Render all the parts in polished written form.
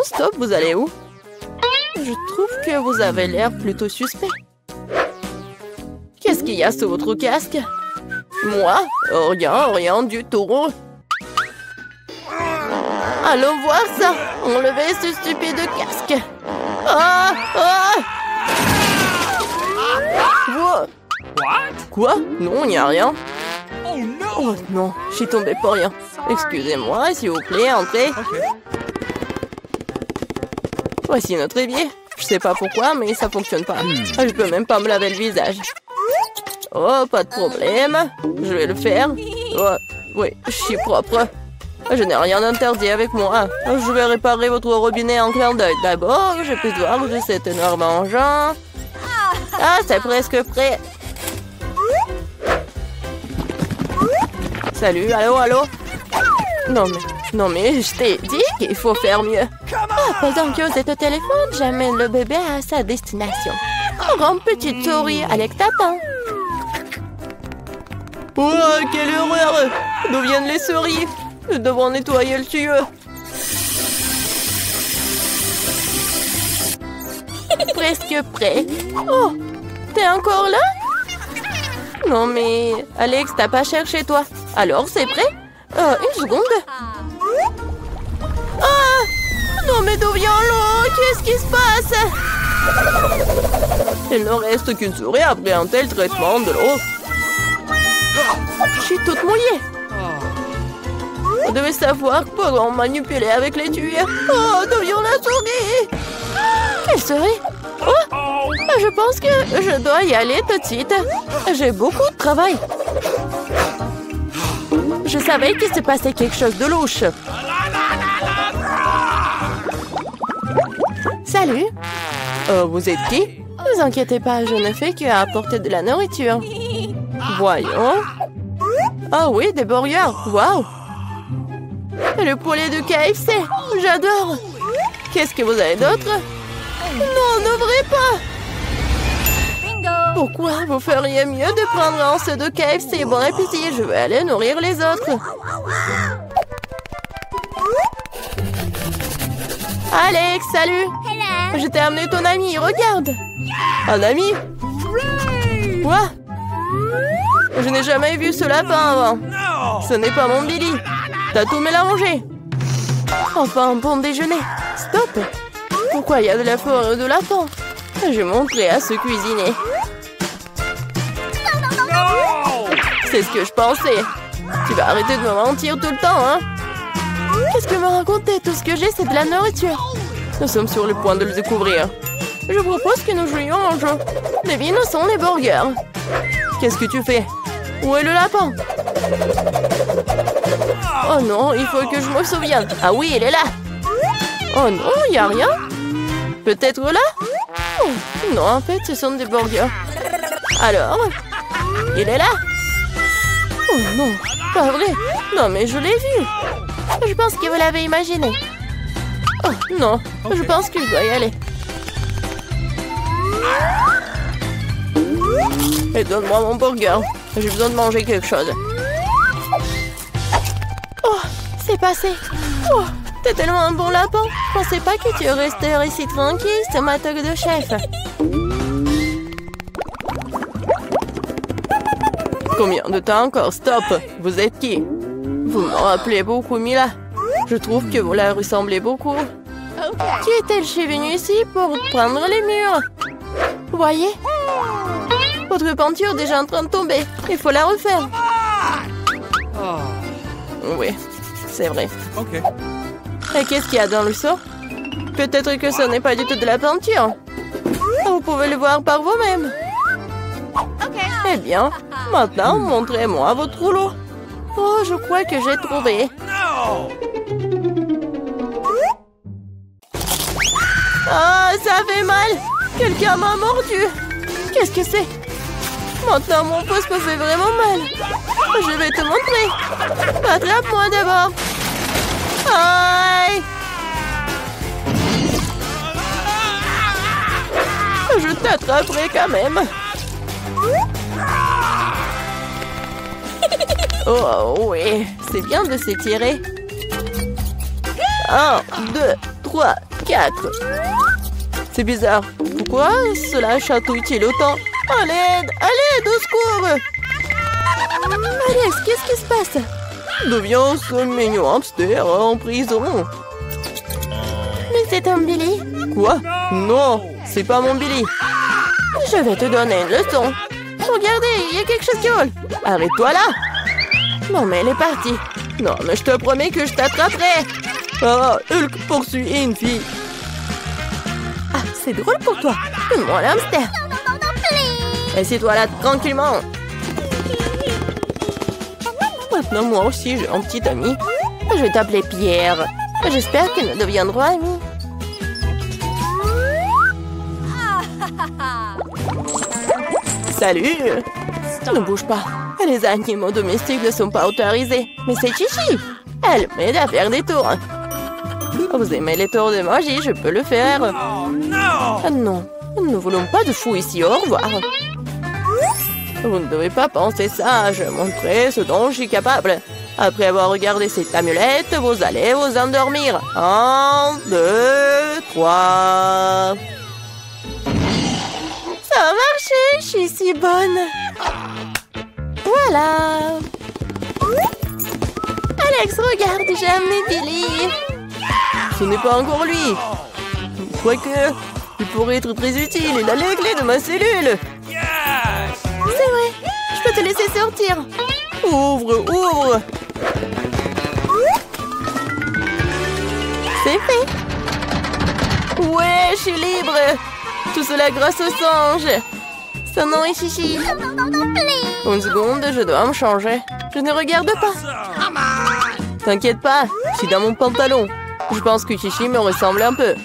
stop, vous allez où? Je trouve que vous avez l'air plutôt suspect. Qu'est-ce qu'il y a sous votre casque? Moi? Rien du tout. Allons voir ça. Enlevez ce stupide casque. Ah! Quoi? Non, il n'y a rien. Oh non, je suis tombée pour rien. Excusez-moi, s'il vous plaît, entrez. Voici notre évier. Je sais pas pourquoi, mais ça fonctionne pas. Je peux même pas me laver le visage. Oh, pas de problème. Je vais le faire. Oh, oui, je suis propre. Je n'ai rien d'interdit avec moi. Je vais réparer votre robinet en clin d'œil. D'abord, je peux voir de cet énorme engin. Ah, c'est presque prêt. Salut, allô? Non mais, je t'ai dit qu'il faut faire mieux. Pendant que vous êtes au téléphone, j'amène le bébé à sa destination. Grande petite souris avec tapin. Oh, quelle horreur! D'où viennent les souris? Nous devons nettoyer le tuyau. Presque prêt. Oh, t'es encore là? Non mais, Alex, t'as pas cherché toi. Alors, c'est prêt? Une seconde. Ah! Non mais d'où vient l'eau? Qu'est-ce qui se passe? Il ne reste qu'une souris après un tel traitement de l'eau. Je suis toute mouillée. Vous devez savoir comment manipuler avec les tuyaux. Oh, d'où vient la souris? Quelle souris? Oh, je pense que je dois y aller tout de suite. J'ai beaucoup de travail. Je savais qu'il s'est passé quelque chose de louche. Salut. Vous êtes qui? Ne vous inquiétez pas, je ne fais qu'apporter de la nourriture. Voyons. Ah oui, des burgers. Waouh. Le poulet de KFC. J'adore. Qu'est-ce que vous avez d'autre? Non, n'ouvrez pas. Pourquoi vous feriez mieux de prendre un seau de KFC? Bon appétit, je vais aller nourrir les autres. Alex, salut. Je t'ai amené ton ami, regarde. Un ami? Quoi? Je n'ai jamais vu ce lapin avant. Ce n'est pas mon Billy. T'as tout mélangé. Enfin, bon déjeuner. Stop. Pourquoi il y a de la fourrure de lapin? Je montrerai à se cuisiner. C'est ce que je pensais. Tu vas arrêter de me mentir tout le temps, hein? Qu'est-ce que me raconter? Tout ce que j'ai, c'est de la nourriture. Nous sommes sur le point de le découvrir. Je propose que nous jouions un jeu. Devine où sont les burgers. Qu'est-ce que tu fais? Où est le lapin? Oh non, il faut que je me souvienne. Ah oui, il est là. Oh non, il n'y a rien. Peut-être là? Oh, non, en fait, ce sont des burgers. Alors? Il est là? Oh non, pas vrai. Non, mais je l'ai vu. Je pense que vous l'avez imaginé. Oh non, je pense que je dois y aller. Et donne-moi mon burger. J'ai besoin de manger quelque chose. Oh, c'est passé. Oh, t'es tellement un bon lapin. Je pensais pas que tu resterais ici tranquille, ce matin de chef. Combien de temps encore? Stop. Vous êtes qui? Vous me rappelez beaucoup Mila. Je trouve que vous la ressemblez beaucoup. Qui est-elle? Je suis venue ici pour prendre les murs. Vous voyez? Votre peinture est déjà en train de tomber. Il faut la refaire. Oui, c'est vrai. Et qu'est-ce qu'il y a dans le seau? Peut-être que ce n'est pas du tout de la peinture. Vous pouvez le voir par vous-même. Eh bien, maintenant, montrez-moi votre rouleau. Oh, je crois que j'ai trouvé. Ah, ça fait mal. Quelqu'un m'a mordu. Qu'est-ce que c'est? Maintenant, mon pouce me fait vraiment mal. Je vais te montrer. Attrape-moi d'abord. Aïe! Je t'attraperai quand même. Oh oui, c'est bien de s'étirer. 1, 2, 3, 4. C'est bizarre. Pourquoi cela chatouille-t-il autant? À l'aide! À l'aide! Au secours! Alex, qu'est-ce qui se passe? D'où vient ce mignon hamster en prison? Mais c'est un Billy. Quoi? Non, c'est pas mon Billy. Je vais te donner une leçon. Regardez, il y a quelque chose qui vole. Arrête-toi là. Non, mais elle est partie. Non, mais je te promets que je t'attraperai. Ah, Hulk poursuit une fille. Ah, c'est drôle pour toi. Donne-moi l'hamster. Assieds-toi là tranquillement. Maintenant, moi aussi, j'ai un petit ami. Je vais t'appeler Pierre. J'espère que nous deviendrons amis. Salut! Ne bouge pas. Les animaux domestiques ne sont pas autorisés. Mais c'est Chichi. Elle m'aide à faire des tours. Vous aimez les tours de magie, je peux le faire. Ah non, nous ne voulons pas de fou ici. Au revoir. Vous ne devez pas penser ça. Je vais montrer ce dont je suis capable. Après avoir regardé cette amulette, vous allez vous endormir. 1, 2, 3... Ça a marché, je suis si bonne. Voilà. Alex, regarde, j'ai amené Billy. Ce n'est pas encore lui. Quoique, il pourrait être très utile. Il a les clés de ma cellule. C'est vrai, je peux te laisser sortir. Ouvre, ouvre. C'est fait. Ouais, je suis libre. Tout cela grâce au singe. Son nom est Chichi. Une seconde, je dois me changer. Je ne regarde pas. T'inquiète pas, je suis dans mon pantalon. Je pense que Chichi me ressemble un peu.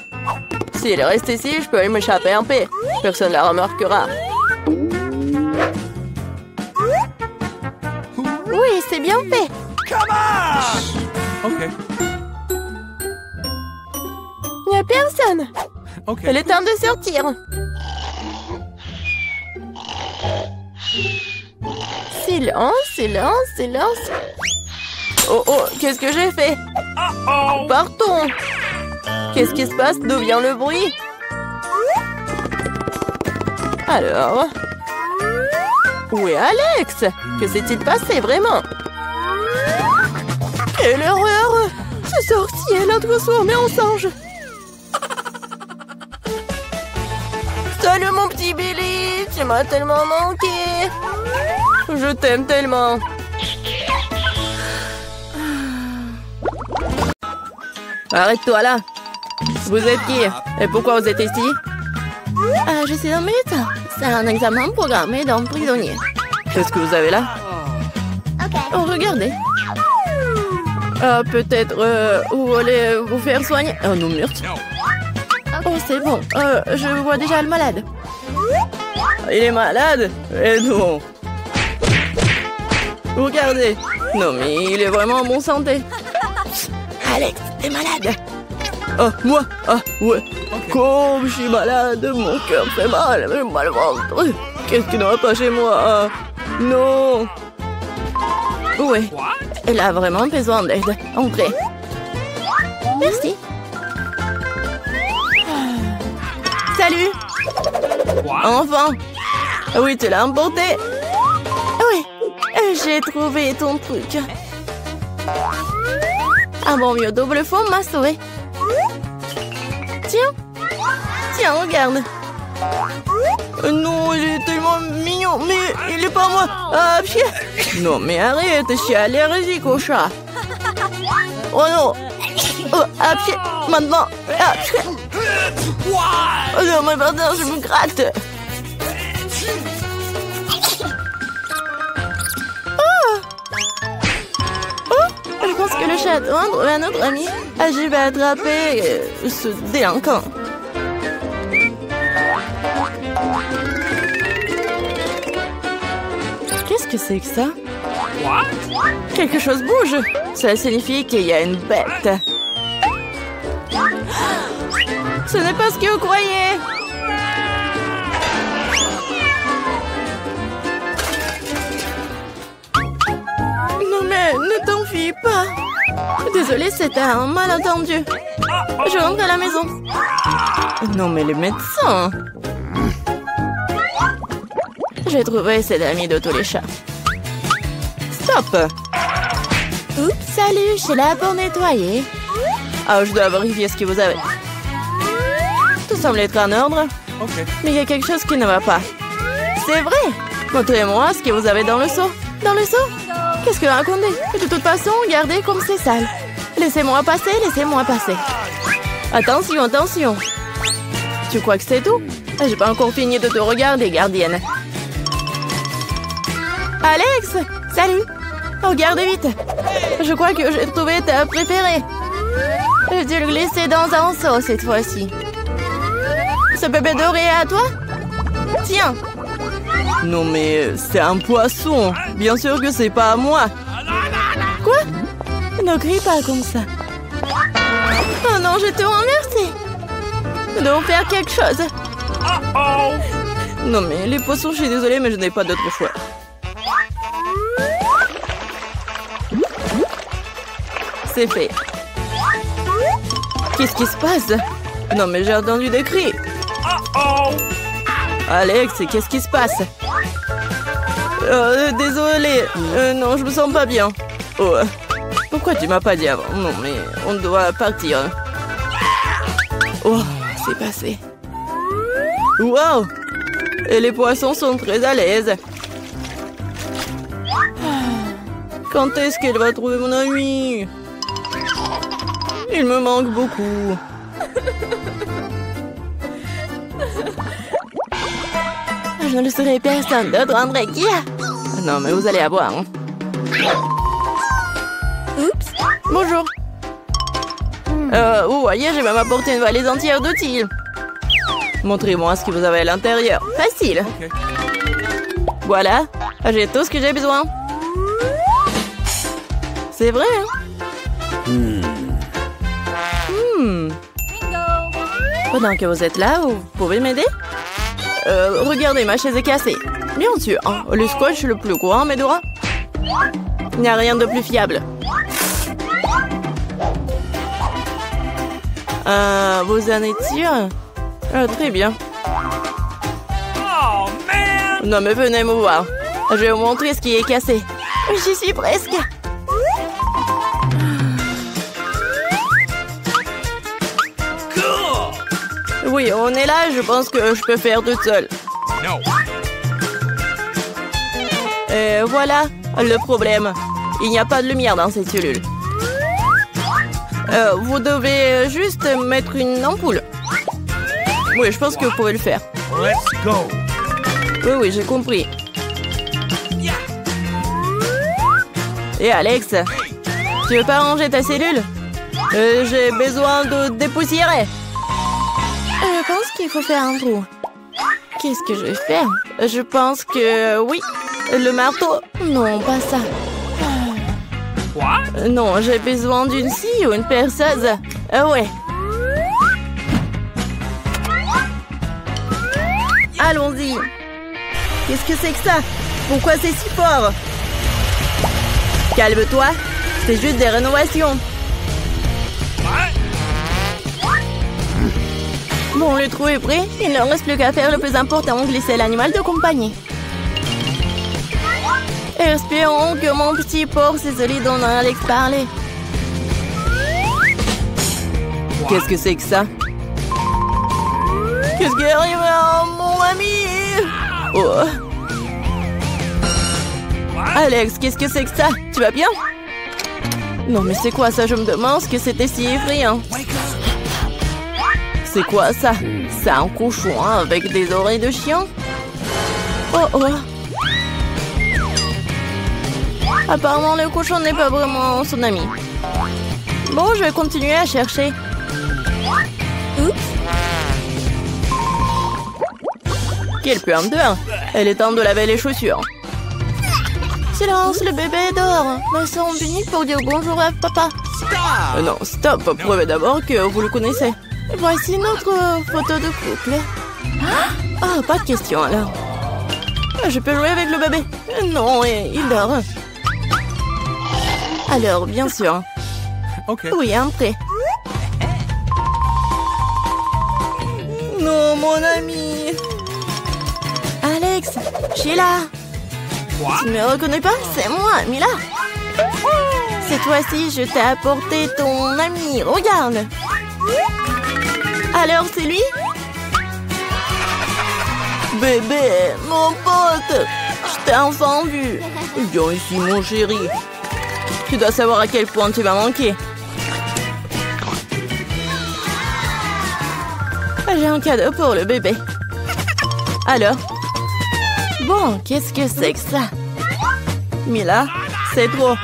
S'il reste ici, je peux m'échapper en paix. Personne ne la remarquera. Oui, c'est bien fait. Ok. Il n'y a personne. Ok. Il est temps de sortir. Silence, silence, silence. Oh, oh, qu'est-ce que j'ai fait? Partons. Qu'est-ce qui se passe? D'où vient le bruit? Alors? Où est Alex? Que s'est-il passé vraiment? Quelle horreur! Ce sorcier l'a transformé en singe. Salut mon petit Billy, tu m'as tellement manqué. Je t'aime tellement. Arrête-toi là. Vous êtes qui? Et pourquoi vous êtes ici? Je suis un médecin. C'est un examen programmé d'un prisonnier. Qu'est-ce que vous avez là? Oh, regardez. Peut-être vous voulez vous faire soigner? Oh non, merde. Oh, c'est bon. Je vois déjà le malade. Il est malade? Eh non. Regardez. Non, mais il est vraiment en bonne santé. Alex, t'es malade. Ah, moi? Ah, ouais. Comme je suis malade, mon cœur fait mal, j'ai mal au ventre. Qu'est-ce qui ne va pas chez moi? Ah, non. Ouais, elle a vraiment besoin d'aide. Entrez. Merci. Salut. Enfin. Oui, tu l'as emporté. Oui, j'ai trouvé ton truc. Un bon mieux double fond m'a sauvé. Tiens. Tiens, regarde. Non, il est tellement mignon, mais il est pas moi. Ah, pied. Non, mais arrête, je suis allergique au chat. Oh non. Oh, à pied, maintenant. Ah, pied. Oh non, mais pardon, je me gratte. Oh. Oh, je pense que le chat doit trouver un autre ami. Ah, je vais attraper ce délinquant. Qu'est-ce que c'est que ça? Quelque chose bouge. Ça signifie qu'il y a une bête. Ce n'est pas ce que vous croyez. Non mais, ne t'enfuis m'ennuie pas. Désolée, c'était un malentendu. Je rentre à la maison. Non, mais les médecins. J'ai trouvé cet ami de tous les chats. Stop. Oups, salut, je suis là pour nettoyer. Ah, je dois vérifier ce que vous avez. Tout semble être en ordre. Okay. Mais il y a quelque chose qui ne va pas. C'est vrai. Montrez-moi ce que vous avez dans le seau. Dans le seau? Qu'est-ce que vous racontez? De toute façon, regardez comme c'est sale. Laissez-moi passer, laissez-moi passer. Attention, attention. Tu crois que c'est tout? J'ai pas encore fini de te regarder, gardienne. Alex! Salut! Regardez vite! Je crois que j'ai trouvé ta préférée. J'ai dû le glisser dans un seau cette fois-ci. Ce bébé doré est à toi? Tiens! Non mais c'est un poisson. Bien sûr que c'est pas à moi. Quoi? Ne crie pas comme ça. Oh non, je te remercie. Nous devons faire quelque chose. Non mais les poissons, je suis désolée, mais je n'ai pas d'autre choix. C'est fait. Qu'est-ce qui se passe? Non mais j'ai entendu des cris. Alex, qu'est-ce qui se passe? Désolé. Non, je me sens pas bien. Oh, pourquoi tu m'as pas dit avant? Non, mais on doit partir. Oh, c'est passé. Wow! Et les poissons sont très à l'aise. Quand est-ce qu'elle va trouver mon ami? Il me manque beaucoup. Je ne serai personne d'autre, André. Qui a? Non, mais vous allez avoir. Hein. Oups. Bonjour. Vous voyez, j'ai même apporté une valise entière d'outils. Montrez-moi ce que vous avez à l'intérieur. Facile. Okay. Voilà. J'ai tout ce que j'ai besoin. C'est vrai, hein? Pendant que vous êtes là, vous pouvez m'aider? Regardez, ma chaise est cassée. Bien sûr, hein, le scotch le plus grand, Medora. Il n'y a rien de plus fiable. Vous en êtes sûr? Très bien. Oh, man! Non mais venez me voir. Je vais vous montrer ce qui est cassé. J'y suis presque. Cool! Oui, on est là, je pense que je peux faire toute seule. No. Et voilà le problème. Il n'y a pas de lumière dans cette cellule. Vous devez juste mettre une ampoule. Oui, je pense que vous pouvez le faire. Let's go. Oui, j'ai compris. Et Alex, tu veux pas ranger ta cellule? J'ai besoin de dépoussiérer. Je pense qu'il faut faire un trou. Qu'est-ce que je vais faire? Je pense que oui. Le marteau? Non, pas ça. What? Non, j'ai besoin d'une scie ou une perceuse. Ouais. Allons-y. Qu'est-ce que c'est que ça? Pourquoi c'est si fort? Calme-toi. C'est juste des rénovations. Bon, le trou est prêt. Il ne reste plus qu'à faire le plus important, glisser l'animal de compagnie. Espérons que mon petit porc, c'est celui dont Alex parlait. Qu'est-ce que c'est que ça? Qu'est-ce qui arrive à mon ami? Oh. Alex, qu'est-ce que c'est que ça? Tu vas bien? Non, mais c'est quoi ça? Je me demande ce que c'était si effrayant. C'est quoi ça? C'est un cochon hein, avec des oreilles de chien? Oh oh. Apparemment, le cochon n'est pas vraiment son ami. Bon, je vais continuer à chercher. Oups. Quelle puanteur! Elle est temps de laver les chaussures. Silence, le bébé dort. Me semble unique pour dire bonjour à papa. Non, stop. Prouvez d'abord que vous le connaissez. Voici notre photo de couple. Ah, pas de question alors. Je peux jouer avec le bébé? Non, il dort. Alors, bien sûr. Okay. Oui, un prêt. Non, mon ami. Alex, Sheila. Tu ne me reconnais pas? C'est moi, Mila. Cette fois-ci, je t'ai apporté ton ami. Regarde. Alors, c'est lui? Bébé, mon pote. Je t'ai enfin vu. Viens ici, mon chéri. Tu dois savoir à quel point tu m'as manqué. J'ai un cadeau pour le bébé. Alors? Bon, qu'est-ce que c'est que ça? Mila, c'est trop.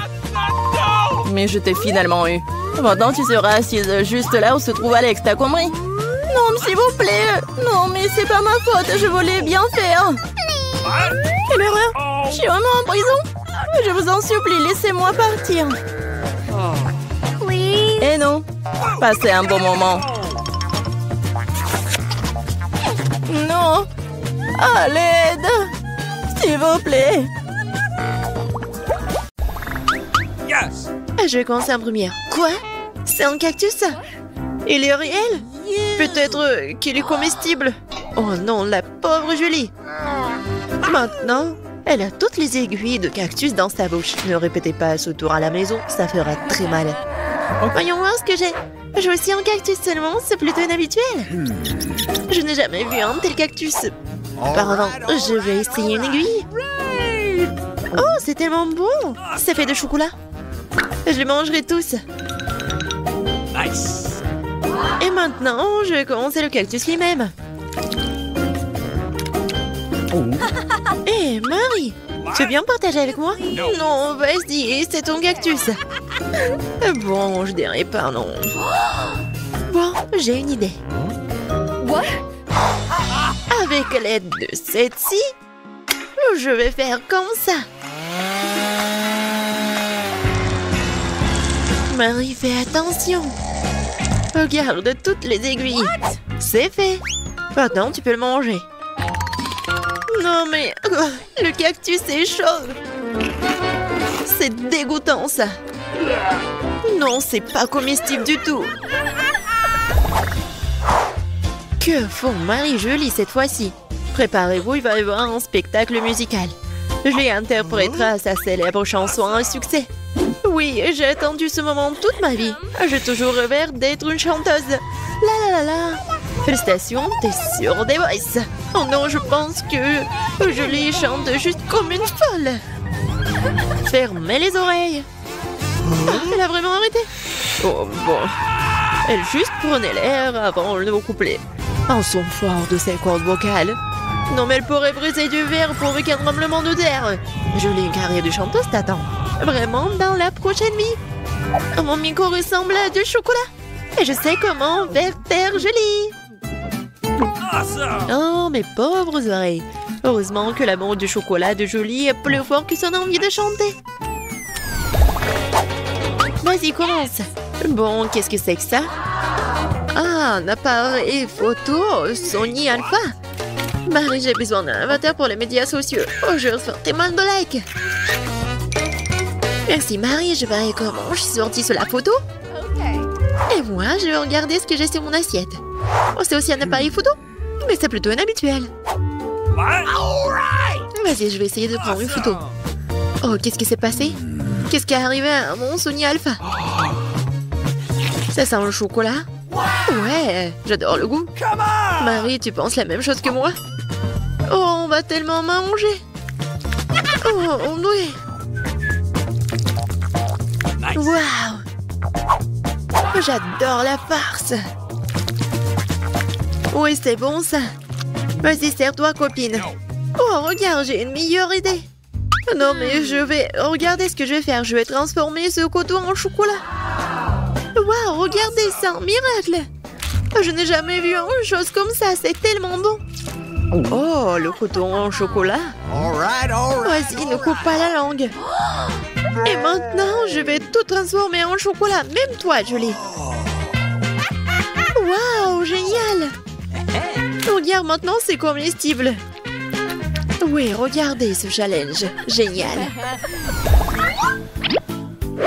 Mais je t'ai finalement eu. Maintenant, tu seras assise juste là où se trouve Alex, t'as compris? Non, s'il vous plaît. Non, mais c'est pas ma faute, je voulais bien faire. Quelle horreur! Je suis vraiment en prison? Je vous en supplie, laissez-moi partir. Please. Eh non, passez un bon moment. Non! À l'aide! S'il vous plaît! Yes. Je commence en première. Quoi? C'est un cactus? Il est réel? Peut-être qu'il est comestible. Oh non, la pauvre Julie! Maintenant, elle a toutes les aiguilles de cactus dans sa bouche. Ne répétez pas ce tour à la maison, ça fera très mal. Voyons voir ce que j'ai. J'ai aussi un cactus seulement, c'est plutôt inhabituel. Je n'ai jamais vu un tel cactus. Pardon, je vais essayer une aiguille. Oh, c'est tellement bon. Ça fait de chocolat. Je les mangerai tous. Nice. Et maintenant, je vais commencer le cactus lui-même. Hé, Marie, tu veux bien partager avec moi? Non, vas-y, c'est ton cactus. Bon, je dirais pas non. Bon, j'ai une idée. What? Avec l'aide de cette scie, je vais faire comme ça. Marie, fais attention. Regarde toutes les aiguilles. C'est fait. Maintenant, tu peux le manger. Non mais, le cactus est chaud. C'est dégoûtant ça. Non, c'est pas comestible du tout. Que font Marie Julie cette fois-ci? Préparez-vous, il va y avoir un spectacle musical. Julie interprétera sa célèbre chanson à succès. Oui, j'ai attendu ce moment toute ma vie. J'ai toujours rêvé d'être une chanteuse. La la la la. Félicitations, t'es sûre des voices. Oh non, je pense que Julie chante juste comme une folle. Fermez les oreilles. Elle a vraiment arrêté. Oh bon. Elle juste prenait l'air avant le nouveau couplet. En son fort de ses cordes vocales. Non mais elle pourrait briser du verre pour un tremblement de terre. Julie, une carrière de chanteuse t'attend. Vraiment dans la prochaine vie. Mon micro ressemble à du chocolat. Et je sais comment faire Julie. Awesome. Oh, mes pauvres oreilles. Heureusement que l'amour du chocolat de Julie est plus fort que son envie de chanter. Vas-y, commence. Bon, qu'est-ce que c'est que ça? Ah, un appareil photo Sony Alpha. Marie, j'ai besoin d'un avatar pour les médias sociaux. Oh, je reçois tellement de likes. Merci Marie, je verrai comment je suis sortie sur la photo. Okay. Et moi, je vais regarder ce que j'ai sur mon assiette. Oh, c'est aussi un appareil photo? Mais c'est plutôt inhabituel. What? Vas-y, je vais essayer de prendre une photo. Oh, qu'est-ce qui s'est passé? Qu'est-ce qui est arrivé à mon Sony Alpha? Ça sent le chocolat? Ouais, j'adore le goût. Come on. Marie, tu penses la même chose que moi? Oh, on va tellement manger. Oh, oui. Nice. Waouh! J'adore la farce. Oui, c'est bon ça. Vas-y, sers-toi, copine. Oh, regarde, j'ai une meilleure idée. Non, mais je vais... Regardez ce que je vais faire. Je vais transformer ce coton en chocolat. Waouh, regardez, c'est un miracle. Je n'ai jamais vu une chose comme ça. C'est tellement bon. Oh, le coton en chocolat. All right. Vas-y, ne coupe pas la langue. Et maintenant, je vais tout transformer en chocolat. Même toi, Julie. Waouh, génial. Regarde, maintenant, c'est comestible. Oui, regardez ce challenge. Génial.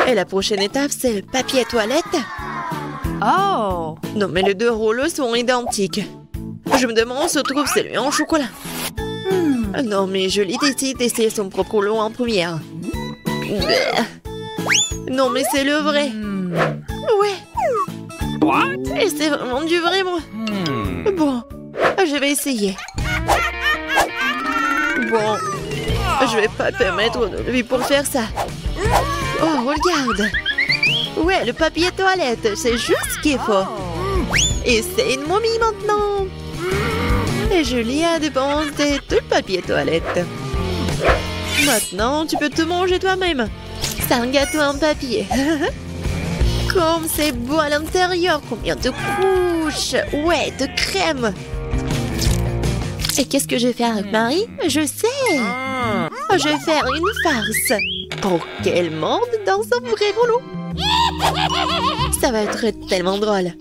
Et la prochaine étape, c'est le papier toilette. Oh. Non, mais les deux rouleaux sont identiques. Je me demande où se trouve celui en chocolat. Non, mais Julie décide d'essayer son propre rouleau en première. Non, mais c'est le vrai. Ouais. What? Et c'est vraiment du vrai, moi. Bon, je vais essayer. Bon, je vais pas permettre de lui pour faire ça. Oh, regarde. Ouais, le papier toilette, c'est juste ce qu'il faut. Et c'est une momie maintenant. Et Julie a dépensé tout le papier toilette. Maintenant, tu peux te manger toi-même. C'est un gâteau en papier. Comme c'est beau à l'intérieur. Combien de couches. Ouais, de crème. Et qu'est-ce que je vais faire avec Marie? Je sais. Je vais faire une farce. Pour qu'elle morde dans son vrai rouleau. Ça va être tellement drôle.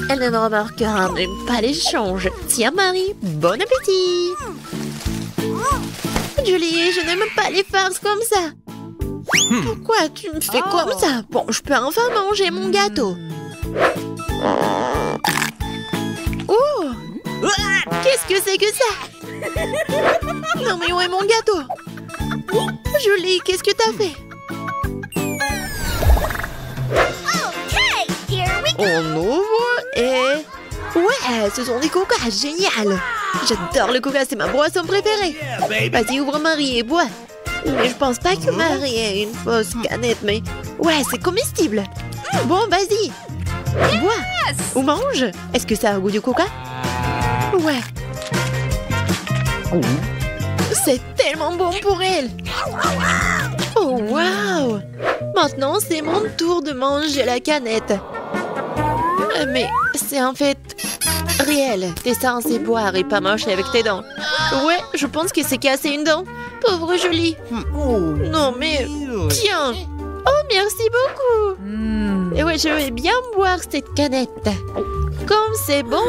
Elle ne remarquera même pas l'échange. Tiens, Marie, bon appétit. Julie, je n'aime pas les farces comme ça. Pourquoi tu me fais comme ça? Bon, je peux enfin manger mon gâteau. Oh! Qu'est-ce que c'est que ça? Non mais où est mon gâteau? Julie, qu'est-ce que t'as fait? On ouvre et... Ouais, ce sont des coca, génial. J'adore le coca, c'est ma boisson préférée. Vas-y, ouvre Marie et bois. Mais je pense pas que Marie ait une fausse canette, mais... Ouais, c'est comestible. Bon, vas-y. Bois. Ou mange. Est-ce que ça a un goût du coca? Ouais. C'est tellement bon pour elle. Oh, waouh. Maintenant, c'est mon tour de manger la canette. Mais c'est en fait réel. T'es censé boire et pas mâcher avec tes dents. Ouais, je pense que c'est cassé une dent. Pauvre Julie. Non, mais... Tiens. Oh, merci beaucoup. Et ouais, je vais bien boire cette canette. Comme c'est bon.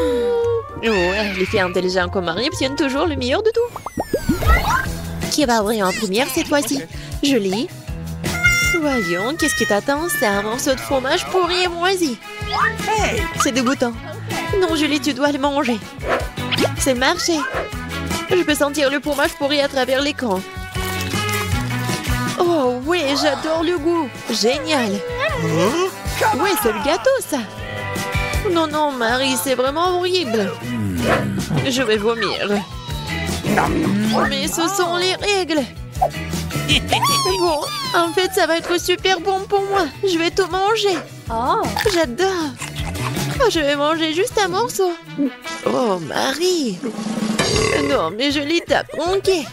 Ouais, les filles intelligentes comme Marie obtiennent toujours le meilleur de tout. Qui va ouvrir en première cette fois-ci? Julie. Voyons, qu'est-ce qui t'attend? C'est un morceau de fromage pourri et moisi. C'est dégoûtant. Non, Julie, tu dois le manger. C'est le marché. Je peux sentir le fromage pourri à travers l'écran. Oh, oui, j'adore le goût. Génial. Oui, c'est le gâteau, ça. Non, non, Marie, c'est vraiment horrible. Je vais vomir. Mais ce sont les règles. Bon, en fait, ça va être super bon pour moi. Je vais tout manger. Oh. J'adore. Oh, je vais manger juste un morceau. Oh, Marie. Non, mais Julie t'a manqué.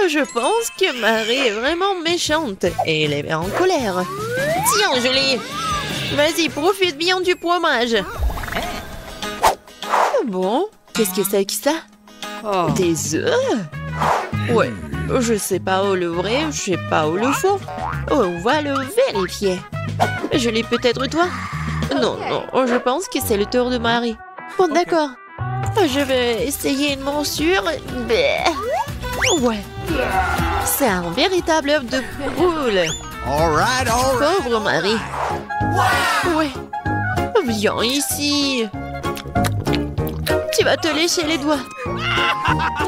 Je pense que Marie est vraiment méchante et elle est en colère. Tiens, Julie. Vas-y, profite bien du fromage. Bon, qu'est-ce que c'est que ça? Des œufs? Ouais, je sais pas où le vrai, je sais pas où le faux. On va le vérifier. Julie, peut-être toi? Non, non, je pense que c'est le tour de Marie. Bon, d'accord. Je vais essayer une morsure. Ouais. C'est un véritable œuf de poule. All right. Pauvre Marie. Ouais. Viens ici. Tu vas te lécher les doigts.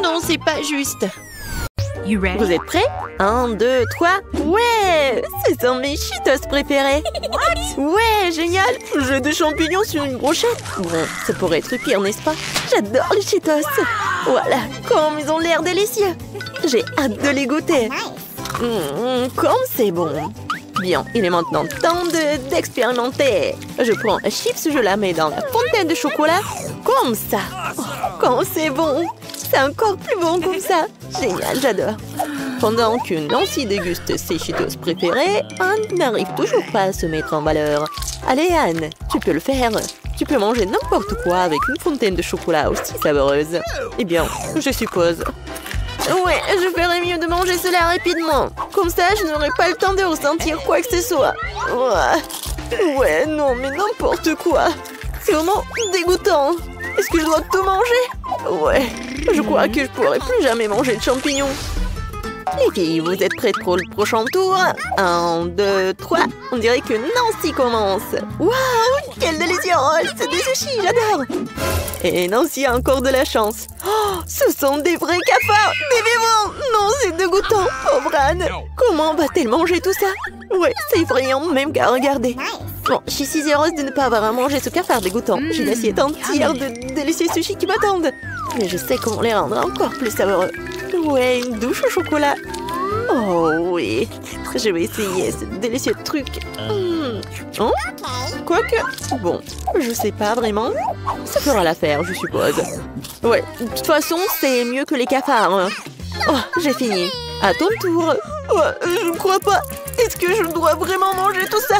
Non, c'est pas juste. You ready? Vous êtes prêts? 1, 2, 3. Ouais! Ce sont mes Cheetos préférés. Ouais, génial! J'ai des champignons sur une brochette. Bon, ça pourrait être pire, n'est-ce pas? J'adore les Cheetos. Voilà, comme ils ont l'air délicieux. J'ai hâte de les goûter. Comme c'est bon. Bien, il est maintenant temps d'expérimenter. Je prends un chips, je la mets dans la fontaine de chocolat. Comme ça. Oh, comme c'est bon. C'est encore plus bon comme ça. Génial, j'adore. Pendant que Nancy déguste ses Cheetos préférés, Anne n'arrive toujours pas à se mettre en valeur. Allez Anne, tu peux le faire. Tu peux manger n'importe quoi avec une fontaine de chocolat aussi savoureuse. Eh bien, je suppose. Ouais, je ferais mieux de manger cela rapidement. Comme ça, je n'aurai pas le temps de ressentir quoi que ce soit. Ouais, non, mais n'importe quoi. C'est vraiment dégoûtant. Est-ce que je dois tout manger? Ouais, je crois que je pourrai plus jamais manger de champignons. Les filles, vous êtes prêtes pour le prochain tour? 1, 2, 3. On dirait que Nancy commence. Waouh, quel délicieux! C'est des sushis, j'adore! Et Nancy a encore de la chance. Oh, ce sont des vrais cafards! Des vivants! Non, c'est dégoûtant! Pauvre Anne! Comment va-t-elle manger tout ça? Ouais, c'est effrayant, même qu'à regarder. Bon, je suis si heureuse de ne pas avoir à manger ce cafard dégoûtant. J'ai une assiette entière de délicieux sushis qui m'attendent. Mais je sais comment les rendre encore plus savoureux. Ouais, une douche au chocolat. Oh oui, je vais essayer ce délicieux truc. Oh, quoique, bon, je sais pas vraiment. Ça fera l'affaire, je suppose. Ouais, de toute façon, c'est mieux que les cafards. Oh, j'ai fini. À ton tour. Je ne crois pas. Est-ce que je dois vraiment manger tout ça?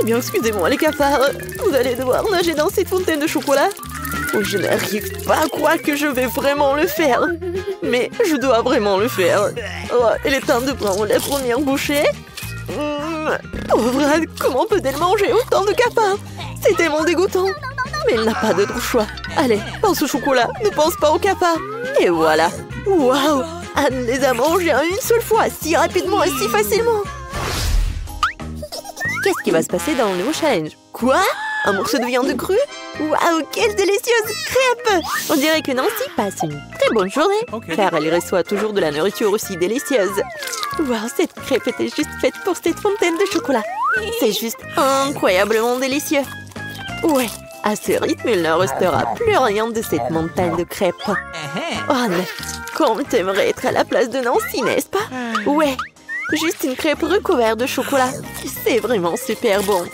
Eh bien, excusez-moi, les cafards. Vous allez devoir nager dans cette fontaine de chocolat. Oh, je n'arrive pas à croire que je vais vraiment le faire. Mais je dois vraiment le faire. Oh, il est temps de prendre la première bouchée. Pauvre Anne, comment peut-elle manger autant de cafards? C'est tellement dégoûtant. Mais elle n'a pas d'autre choix. Allez, pense au chocolat, ne pense pas au cafard. Et voilà. Waouh, Anne les a mangés en une seule fois, si rapidement et si facilement. Qu'est-ce qui va se passer dans le nouveau challenge? Quoi? Un morceau de viande crue? Waouh, quelle délicieuse crêpe! On dirait que Nancy passe une très bonne journée, car elle reçoit toujours de la nourriture aussi délicieuse. Waouh, cette crêpe était juste faite pour cette fontaine de chocolat. C'est juste incroyablement délicieux. Ouais, à ce rythme, il ne restera plus rien de cette montagne de crêpes. Oh, mais comme t'aimerais être à la place de Nancy, n'est-ce pas? Ouais, juste une crêpe recouverte de chocolat. C'est vraiment super bon.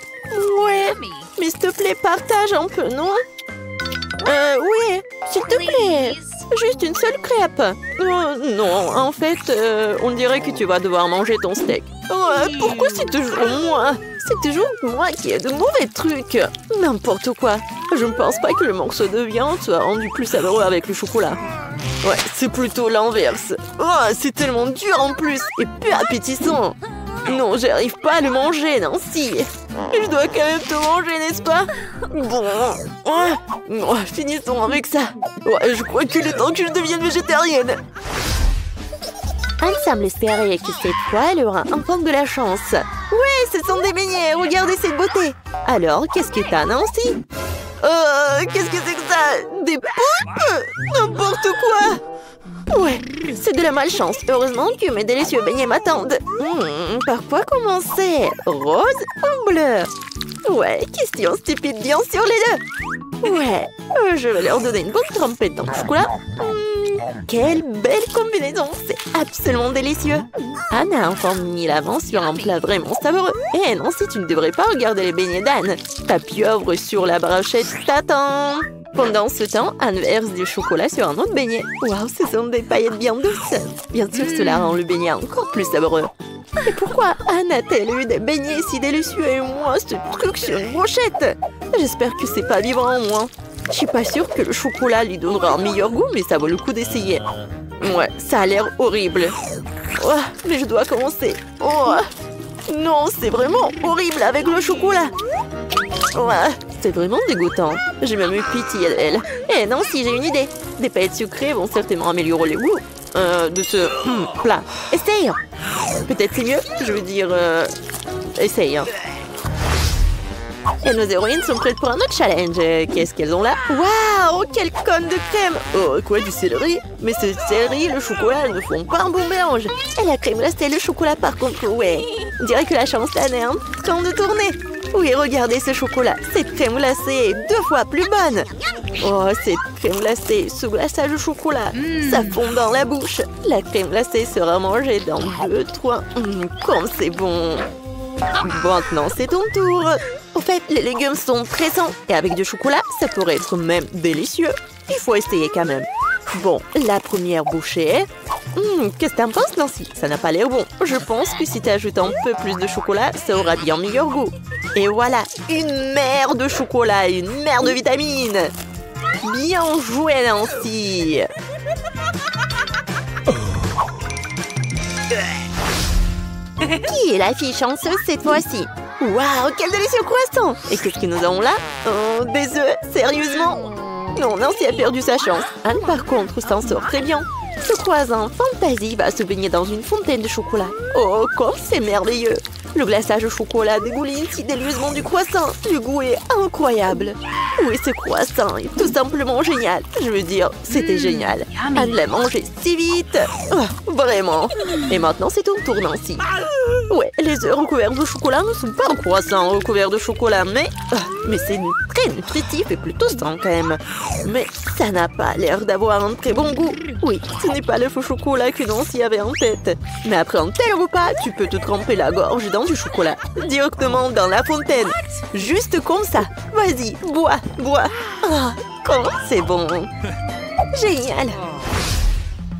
Ouais, mais s'il te plaît, partage un peu, non? Oui, s'il te plaît. Juste une seule crêpe. Non, en fait, on dirait que tu vas devoir manger ton steak. Pourquoi c'est toujours moi? C'est toujours moi qui ai de mauvais trucs. N'importe quoi. Je ne pense pas que le morceau de viande soit rendu plus savoureux avec le chocolat. Ouais, c'est plutôt l'inverse. Oh, c'est tellement dur en plus et peu appétissant. Non, j'arrive pas à le manger, Nancy. Je dois quand même te manger, n'est-ce pas? Bon, finissons avec ça. Ouais, je crois qu'il est temps que je devienne végétarienne. Anne semble espérer que cette fois, elle aura enfin de la chance. Ouais, ce sont des beignets, regardez cette beauté. Alors, qu'est-ce que t'as, Nancy? Qu'est-ce que c'est que ça? Des poupes? N'importe quoi. Ouais, c'est de la malchance. Heureusement que mes délicieux beignets m'attendent. Par quoi commencer? Rose ou bleu? Ouais, question stupide, bien sûr les deux. Ouais, je vais leur donner une bonne trempette dans le chocolat. Quelle belle combinaison, c'est absolument délicieux. Anne a enfin mis l'avant sur un plat vraiment savoureux. Et Nancy, tu ne devrais pas regarder les beignets d'Anne. Ta pieuvre sur la brochette t'attend. Pendant ce temps, Anne verse du chocolat sur un autre beignet. Waouh, ce sont des paillettes bien douces. Bien sûr, cela rend le beignet encore plus savoureux. Et pourquoi Anne a-t-elle eu des beignets si délicieux et moi, ce truc sur une brochette? J'espère que c'est pas vivant en moi. Je suis pas sûre que le chocolat lui donnera un meilleur goût, mais ça vaut le coup d'essayer. Ouais, ça a l'air horrible. Oh, mais je dois commencer. Oh, non, c'est vraiment horrible avec le chocolat. Ouais, c'est vraiment dégoûtant. J'ai même eu pitié d'elle. Eh non, si j'ai une idée. Des paillettes sucrées vont certainement améliorer le goût de ce plat. Essaye. Peut-être c'est mieux. Je veux dire, essaye. Et nos héroïnes sont prêtes pour un autre challenge. Qu'est-ce qu'elles ont là? Waouh, quelle conne de crème! Oh, quoi, du céleri? Mais ce céleri, le chocolat ne font pas un bon mélange. Et la crème glacée et le chocolat, par contre, ouais. On dirait que la chance d'Anne est en train de tourner. Oui, regardez ce chocolat. Cette crème glacée est 2 fois plus bonne. Oh, cette crème glacée, ce glaçage au chocolat, ça fond dans la bouche. La crème glacée sera mangée dans 2, 3. Comme c'est bon. Bon, maintenant, c'est ton tour. En fait, les légumes sont présents. Et avec du chocolat, ça pourrait être même délicieux. Il faut essayer quand même. Bon, la première bouchée. Qu'est-ce que t'en penses, Nancy? Ça n'a pas l'air bon. Je pense que si tu ajoutes un peu plus de chocolat, ça aura bien meilleur goût. Et voilà, une mer de chocolat, une mer de vitamines. Bien joué, Nancy. Qui est la fille chanceuse cette fois-ci? Waouh, quel délicieux croissant! Et qu'est-ce que nous avons là? Oh, des œufs? Sérieusement? Non, Nancy a perdu sa chance. Anne, par contre, s'en sort très bien. Ce croissant fantaisie va se baigner dans une fontaine de chocolat. Oh, comme c'est merveilleux! Le glaçage au chocolat dégouline si délicieusement du croissant. Le goût est incroyable. Oui, ce croissant est tout simplement génial. Je veux dire, c'était génial. Anne l'a mangé si vite. Oh, vraiment. Et maintenant, c'est ton tour, Nancy. Ouais, les œufs recouverts de chocolat ne sont pas un croissant recouvert de chocolat, mais c'est très nutritif et plutôt sain quand même. Mais ça n'a pas l'air d'avoir un très bon goût. Oui, ce n'est pas le faux chocolat que Nancy avait en tête. Mais après un tel repas, tu peux te tremper la gorge dans du chocolat. Directement dans la fontaine. Juste comme ça. Vas-y, bois, bois. Oh, comment c'est bon. Génial.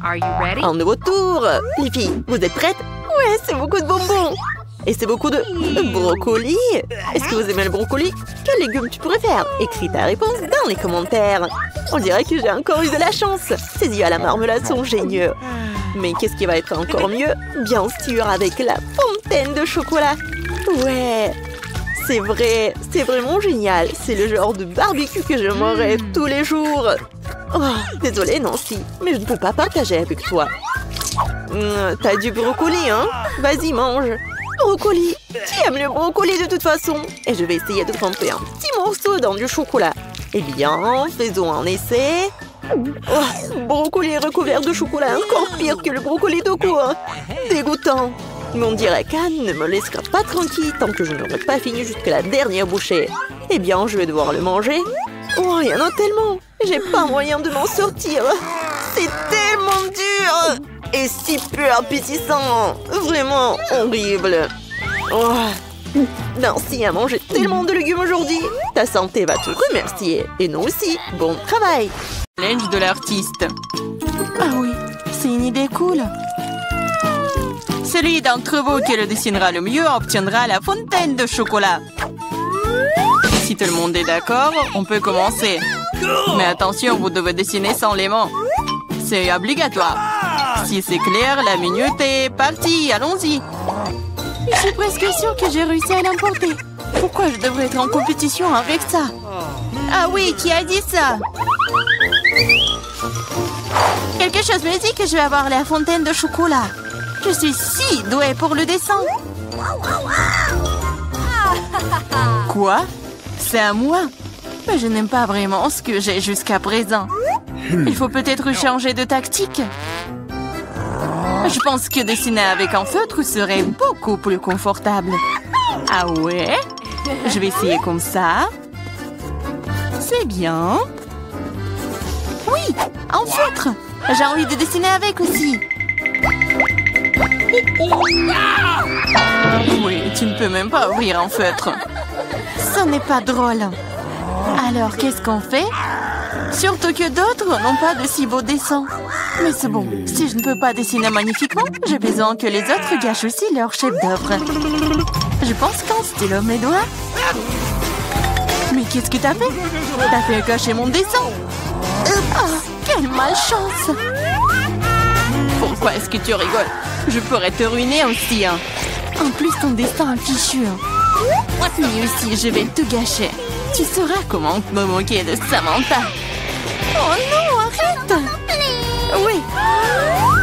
Are you ready? Un nouveau tour. Les filles, vous êtes prêtes? Ouais, c'est beaucoup de bonbons. Et c'est beaucoup de brocoli. Est-ce que vous aimez le brocoli? Quel légume tu préfères? Écris ta réponse dans les commentaires. On dirait que j'ai encore eu de la chance. Ces yeux à la marmelade sont géniaux. Mais qu'est-ce qui va être encore mieux? Bien sûr, avec la fontaine de chocolat. Ouais, c'est vrai, c'est vraiment génial. C'est le genre de barbecue que je mangerai tous les jours. Oh, désolée Nancy, mais je ne peux pas partager avec toi. T'as du brocoli, hein? Vas-y, mange. Brocoli. Qui aime le brocoli de toute façon? Et je vais essayer de tremper un petit morceau dans du chocolat. Eh bien, faisons un essai. Oh, brocoli recouvert de chocolat, encore pire que le brocoli de cours. Dégoûtant. Mais on dirait qu'Anne ne me laissera pas tranquille tant que je n'aurai pas fini jusqu'à la dernière bouchée. Eh bien, je vais devoir le manger. Oh, il y en a tellement. J'ai pas moyen de m'en sortir. C'est tellement dur. Et si peu appétissant. Vraiment horrible. Oh. Nancy a mangé tellement de légumes aujourd'hui. Ta santé va te remercier. Et nous aussi. Bon travail. Challenge de l'artiste. Ah oui, c'est une idée cool. Celui d'entre vous qui le dessinera le mieux obtiendra la fontaine de chocolat. Si tout le monde est d'accord, on peut commencer. Mais attention, vous devez dessiner sans les mains. C'est obligatoire. Si c'est clair, la minute est partie. Allons-y. Je suis presque sûre que j'ai réussi à l'emporter. Pourquoi je devrais être en compétition avec ça? Ah oui, qui a dit ça? Quelque chose me dit que je vais avoir la fontaine de chocolat. Je suis si douée pour le dessin. Quoi? C'est à moi? Mais je n'aime pas vraiment ce que j'ai jusqu'à présent. Il faut peut-être changer de tactique. Je pense que dessiner avec un feutre serait beaucoup plus confortable. Ah ouais? Je vais essayer comme ça. C'est bien. Oui, un feutre. J'ai envie de dessiner avec aussi. Oui, tu ne peux même pas ouvrir un feutre. Ce n'est pas drôle. Alors, qu'est-ce qu'on fait? Surtout que d'autres n'ont pas de si beaux dessins. Mais c'est bon, si je ne peux pas dessiner magnifiquement, j'ai besoin que les autres gâchent aussi leur chef-d'œuvre. Je pense qu'un stylo, mes doigts. Mais qu'est-ce que t'as fait? T'as fait gâcher mon dessin. Oh, quelle malchance! Pourquoi est-ce que tu rigoles? Je pourrais te ruiner aussi, hein. En plus, ton destin est fichu. Lui aussi, je vais te gâcher. Tu sauras comment me moquer de Samantha. Oh non, arrête! Oui.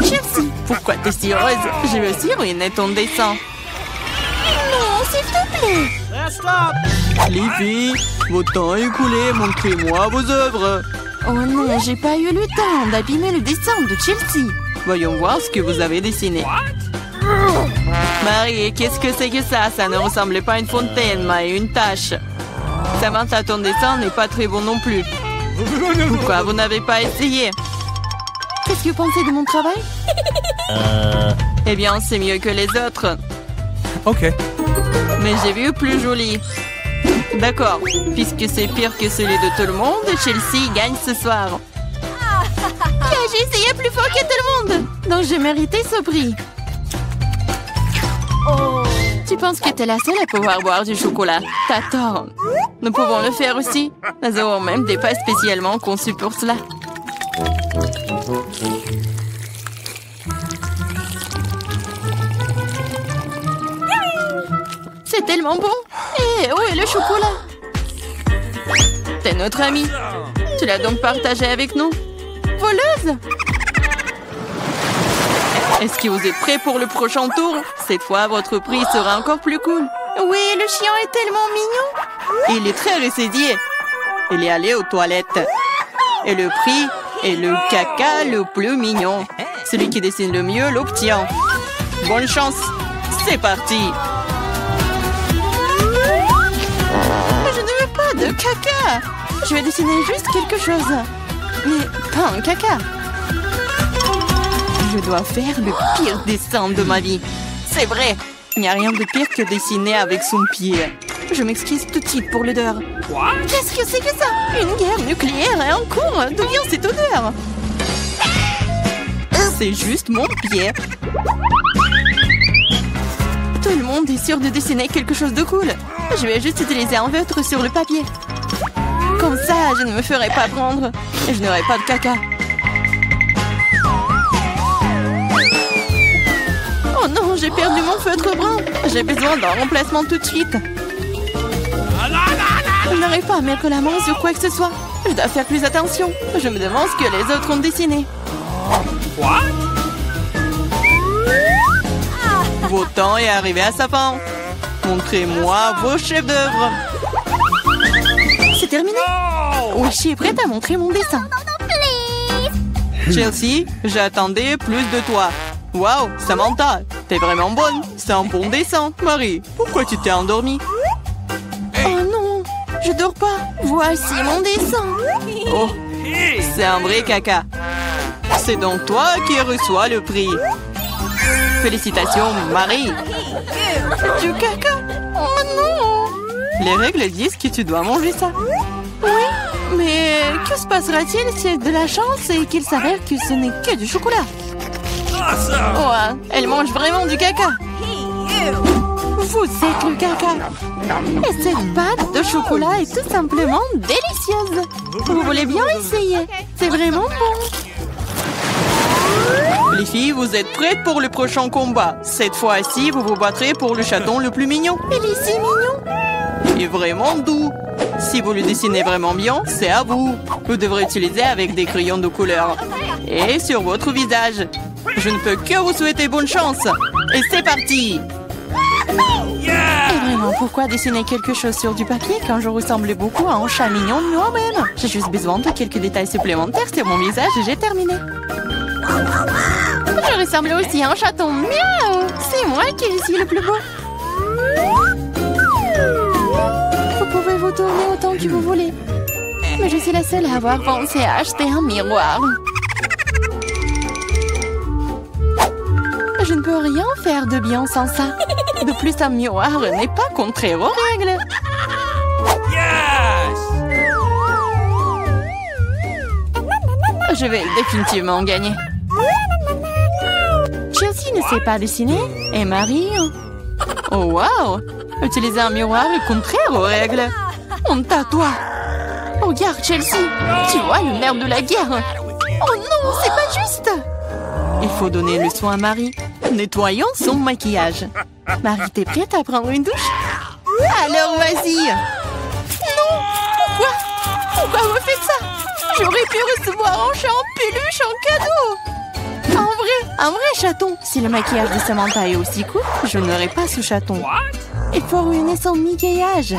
Chelsea, pourquoi t'es si heureuse? Je vais aussi ruiner ton dessin. Non, s'il te plaît. Les filles, votre temps est écoulé, montrez-moi vos œuvres. Oh non, j'ai pas eu le temps d'abîmer le dessin de Chelsea. Voyons voir ce que vous avez dessiné. Marie, qu'est-ce que c'est que ça? Ça ne ressemblait pas à une fontaine, mais à une tache. Samantha, ton dessin n'est pas très bon non plus. Pourquoi vous n'avez pas essayé? Qu'est-ce que vous pensez de mon travail? Eh bien, c'est mieux que les autres. Ok. Mais j'ai vu plus joli. D'accord, puisque c'est pire que celui de tout le monde, Chelsea gagne ce soir. J'ai essayé plus fort que tout le monde. Donc j'ai mérité ce prix. Tu penses que t'es la seule à pouvoir boire du chocolat? T'as tort. Nous pouvons le faire aussi. Nous avons même des pâtes spécialement conçues pour cela. C'est tellement bon. Et où est le chocolat? T'es notre amie. Tu l'as donc partagé avec nous? Voleuse! Est-ce que vous êtes prêts pour le prochain tour? Cette fois, votre prix sera encore plus cool. Oui, le chien est tellement mignon. Il est très ressaidié. Il est allé aux toilettes. Et le prix est le caca le plus mignon. Celui qui dessine le mieux l'obtient. Bonne chance. C'est parti. Je ne veux pas de caca. Je vais dessiner juste quelque chose. Mais pas un caca. Je dois faire le pire dessin de ma vie. C'est vrai. Il n'y a rien de pire que dessiner avec son pied. Je m'excuse tout de suite pour l'odeur. Qu'est-ce que c'est que ça? Une guerre nucléaire est en cours. D'où vient cette odeur? C'est juste mon pied. Tout le monde est sûr de dessiner quelque chose de cool. Je vais juste utiliser un feutre sur le papier. Comme ça, je ne me ferai pas prendre. Et je n'aurai pas de caca. Oh non, j'ai perdu mon feutre brun. J'ai besoin d'un remplacement tout de suite. Je n'arrive pas à mettre la main sur quoi que ce soit. Je dois faire plus attention. Je me demande ce que les autres ont dessiné. Votre temps est arrivé à sa fin. Montrez-moi vos chefs-d'œuvre. C'est terminé. Oui, je suis prête à montrer mon dessin. Chelsea, j'attendais plus de toi. Waouh, Samantha, t'es vraiment bonne. C'est un bon dessin. Marie, pourquoi tu t'es endormie? Oh non, je dors pas. Voici mon dessin. Oh, c'est un vrai caca. C'est donc toi qui reçois le prix. Félicitations, Marie. Du caca. Oh non. Les règles disent que tu dois manger ça. Oui, mais que se passera-t-il si elle a de la chance et qu'il s'avère que ce n'est que du chocolat? Ouais, elle mange vraiment du caca. Vous êtes le caca. Et cette pâte de chocolat est tout simplement délicieuse. Vous voulez bien essayer? C'est vraiment bon. Les filles, vous êtes prêtes pour le prochain combat. Cette fois-ci, vous vous battrez pour le chaton le plus mignon. Il est si mignon. Et vraiment doux. Si vous le dessinez vraiment bien, c'est à vous. Vous devrez utiliser avec des crayons de couleur. Et sur votre visage. Je ne peux que vous souhaiter bonne chance. Et c'est parti. Et vraiment, pourquoi dessiner quelque chose sur du papier quand je ressemble beaucoup à un chat mignon de moi-même? J'ai juste besoin de quelques détails supplémentaires sur mon visage et j'ai terminé. Je ressemble aussi à un chaton. Miaou! C'est moi qui suis le plus beau. Vous pouvez vous tourner autant que vous voulez. Mais je suis la seule à avoir pensé à acheter un miroir. Je ne peux rien faire de bien sans ça. De plus, un miroir n'est pas contraire aux règles. Je vais définitivement gagner. Chelsea ne sait pas dessiner. Et Marie... Oh, wow! Utiliser un miroir est contraire aux règles. Honte à toi. Regarde, Chelsea. Tu vois le nerf de la guerre. Oh non, c'est pas juste. Il faut donner le soin à Marie. Nettoyons son maquillage. Marie, t'es prête à prendre une douche? Alors, vas-y. Non! Pourquoi vous faites ça? J'aurais pu recevoir un chat en peluche en cadeau. Un vrai chaton. Si le maquillage de Samantha est aussi court, je n'aurai pas ce chaton. Il faut ruiner son maquillage.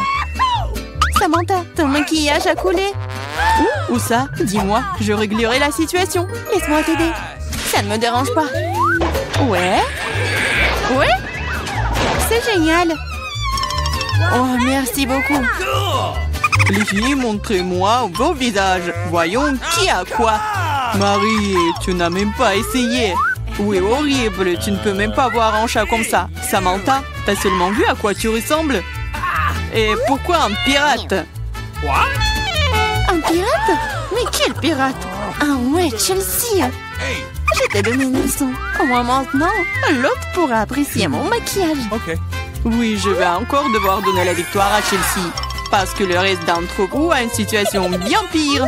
Samantha, ton maquillage a coulé. Où ça? Dis-moi, je réglerai la situation. Laisse-moi t'aider. Ça ne me dérange pas. Ouais? C'est génial. Oh, merci beaucoup. Les filles, montrez-moi vos visages. Voyons qui a quoi. Marie, tu n'as même pas essayé. Oui, horrible, tu ne peux même pas voir un chat comme ça. Samantha, t'as seulement vu à quoi tu ressembles? Et pourquoi un pirate? Un pirate? Mais quel pirate? Ah ouais, Chelsea. Je t'ai donné une leçon. Au moins maintenant, l'autre pourra apprécier mon maquillage. Oui, je vais encore devoir donner la victoire à Chelsea. Parce que le reste d'entre vous a une situation bien pire.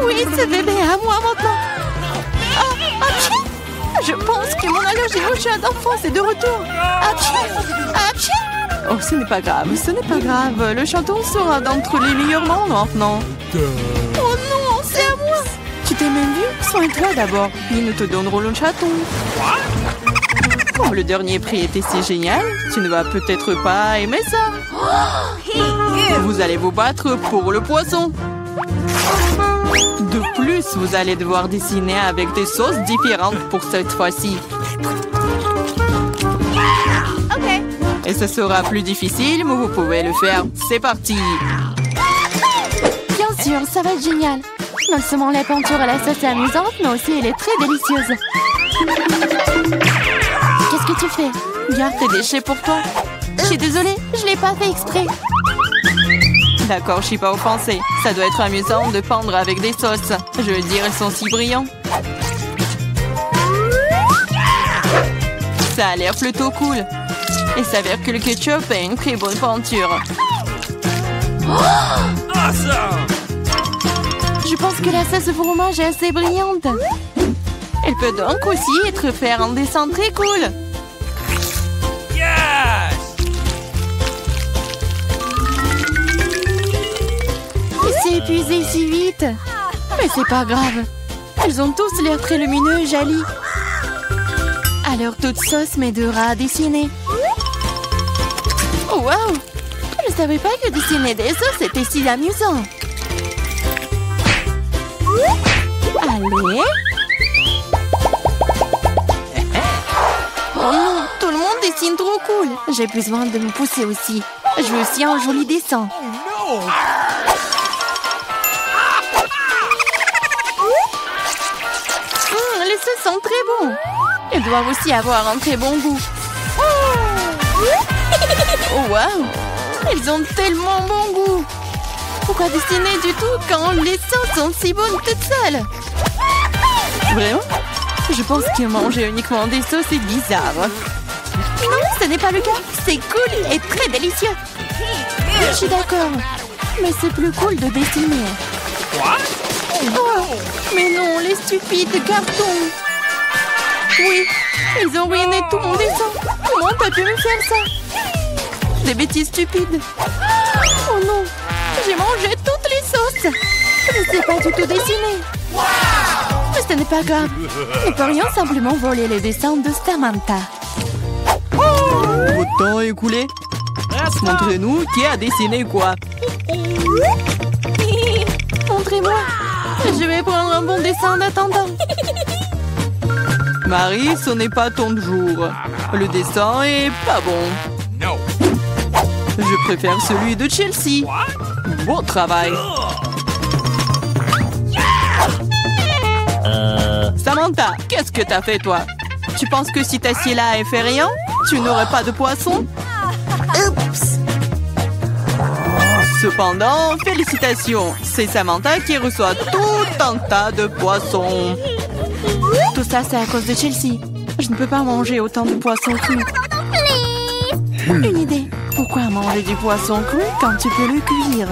Oui, ce bébé à moi maintenant. Apchi! Je pense que mon allergie au chat d'enfance est de retour. Apchi! Oh, ce n'est pas grave, ce n'est pas grave. Le chaton sera d'entre les meilleurs mondes maintenant. Oh non, c'est à moi. Tu t'es même vu? Soigne-toi d'abord, puis nous te donnerons le chaton. Comme le dernier prix était si génial, tu ne vas peut-être pas aimer ça. Vous allez vous battre pour le poisson. De plus, vous allez devoir dessiner avec des sauces différentes pour cette fois-ci. Et ce sera plus difficile, mais vous pouvez le faire. C'est parti! Bien sûr, ça va être génial. Non seulement la peinture à la sauce est amusante, mais aussi elle est très délicieuse. Qu'est-ce que tu fais? Garde tes déchets pour toi. Je suis désolée, je l'ai pas fait exprès. D'accord, je suis pas offensée. Ça doit être amusant de peindre avec des sauces. Je veux dire, elles sont si brillants. Ça a l'air plutôt cool. Il s'avère que le ketchup est une très bonne peinture. Awesome! Je pense que la sauce au fromage est assez brillante. Elle peut donc aussi faire un dessin très cool. Yes! Il s'est épuisé si vite. Mais c'est pas grave. Elles ont tous l'air très lumineux et jolies. Alors toute sauce m'aidera à dessiner. Oh wow! Je savais pas que dessiner des sauces était si amusant. Allez. Oh non, tout le monde dessine trop cool. J'ai besoin de me pousser aussi. Je veux aussi un joli dessin. Les sauces sont très bons. Elles doivent aussi avoir un très bon goût. Oh wow! Elles ont tellement bon goût. Pourquoi dessiner du tout quand les sauces sont si bonnes toutes seules? Vraiment? Je pense que manger uniquement des sauces est bizarre. Non, ce n'est pas le cas. C'est cool et très délicieux. Je suis d'accord. Mais c'est plus cool de dessiner. Oh, mais non, les stupides cartons. Oui, ils ont ruiné tout mon dessin. Comment t'as pu me faire ça? Des bêtises stupides. Oh non, j'ai mangé toutes les sauces. Je ne sais pas du tout dessiner. Mais ce n'est pas grave. Nous pourrions simplement voler les dessins de Samantha. Votre temps est écoulé. Montrez-nous qui a dessiné quoi. Montrez-moi. Je vais prendre un bon dessin en attendant. Marie, ce n'est pas ton jour. Le dessin est pas bon. No. Je préfère celui de Chelsea. Bon travail. Samantha, qu'est-ce que t'as fait, toi? Tu penses que si t'assieds là et fais rien, tu n'aurais pas de poisson? Oups. Cependant, félicitations. C'est Samantha qui reçoit tout un tas de poissons. Tout ça, c'est à cause de Chelsea. Je ne peux pas manger autant de poissons crus. Une idée. Pourquoi manger du poisson cru quand tu peux le cuire?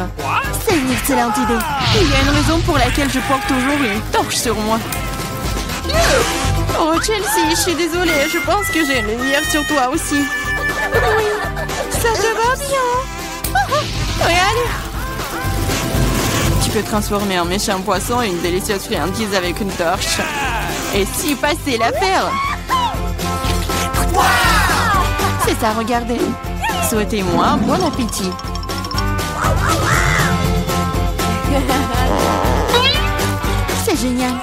C'est une excellente idée. Il y a une raison pour laquelle je porte toujours une torche sur moi. Oh, Chelsea, je suis désolée. Je pense que j'ai une lumière sur toi aussi. Oui, ça te va bien. Regarde. Tu peux transformer un méchant poisson en une délicieuse friandise avec une torche. Et si passer l'affaire. C'est ça, regardez. Souhaitez-moi bon appétit. C'est génial.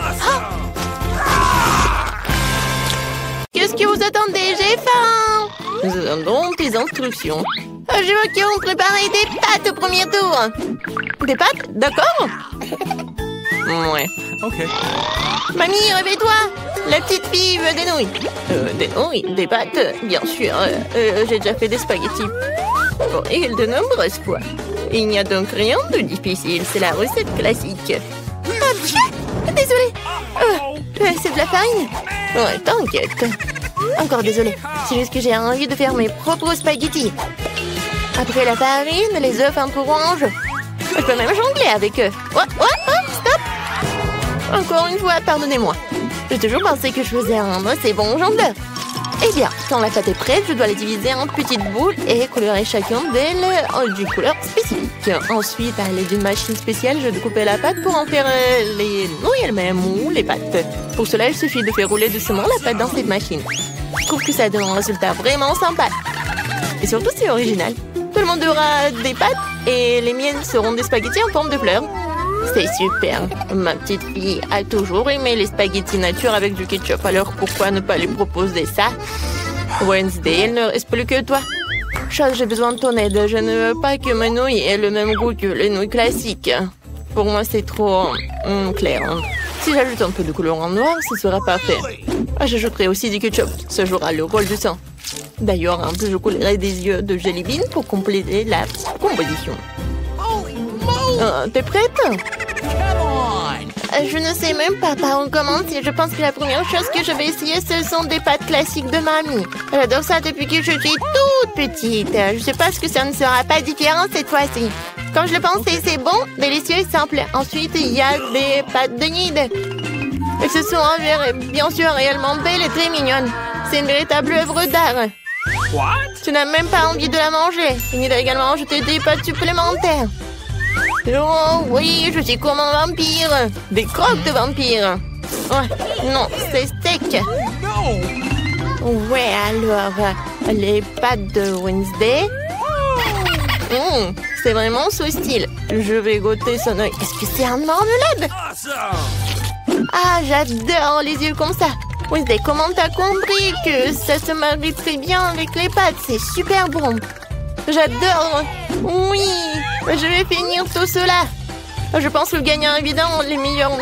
Qu'est-ce que vous attendez? J'ai faim! Nous attendons tes instructions. Je veux qu'on prépare des pâtes au premier tour. Des pâtes? D'accord? Ouais. OK. Mamie, réveille-toi! La petite fille veut des nouilles. Des nouilles? Des pâtes? Bien sûr. J'ai déjà fait des spaghettis. Bon, et de nombreuses fois. Il n'y a donc rien de difficile. C'est la recette classique. Désolée. C'est de la farine? Ouais, t'inquiète. Encore désolée. C'est juste que j'ai envie de faire mes propres spaghettis. Après la farine, les œufs entreront en jeu. Je peux même jongler avec eux. Stop! Encore une fois, pardonnez-moi. J'ai toujours pensé que je faisais un assez bon jongleur. Eh bien, quand la pâte est prête, je dois la diviser en petites boules et colorer chacune d'elles d'une couleur spécifique. Ensuite, à l'aide d'une machine spéciale, je découpe la pâte pour en faire les nouilles elles-mêmes ou les pâtes. Pour cela, il suffit de faire rouler doucement la pâte dans cette machine. Je trouve que ça donne un résultat vraiment sympa. Et surtout, c'est original. Tout le monde aura des pâtes et les miennes seront des spaghettis en forme de fleurs. C'est super. Ma petite fille a toujours aimé les spaghettis nature avec du ketchup. Alors pourquoi ne pas lui proposer ça? Wednesday, il ne reste plus que toi. Charles, j'ai besoin de ton aide. Je ne veux pas que mes nouilles aient le même goût que les nouilles classiques. Pour moi, c'est trop clair. Si j'ajoute un peu de colorant noir, ce sera parfait. J'ajouterai aussi du ketchup. Ça jouera le rôle du sang. D'ailleurs, un peu je coulerai des yeux de jelly bean pour compléter la composition. T'es prête? Je ne sais même pas par où commencer. Je pense que la première chose que je vais essayer, ce sont des pâtes classiques de mamie. J'adore ça depuis que je suis toute petite. Je suppose que ça ne sera pas différent cette fois-ci. Comme je le pensais, c'est bon, délicieux et simple. Ensuite, il y a des pâtes de Nid. Elles se sont bien sûr réellement belles et très mignonnes. C'est une véritable œuvre d'art. Tu n'as même pas envie de la manger. Nid a également ajouté des pâtes supplémentaires. Oh oui, je suis comme un vampire. Des croques de vampire. Oh, non, c'est sec. Ouais, alors, les pâtes de Wednesday. C'est vraiment ce style. Je vais goûter son œil. Est-ce que c'est un marmelade? Ah, j'adore les yeux comme ça. Wednesday, comment t'as compris que ça se marie très bien avec les pâtes? C'est super bon. J'adore. Oui, je vais finir tout cela. Je pense que le gagnant évident, les meilleures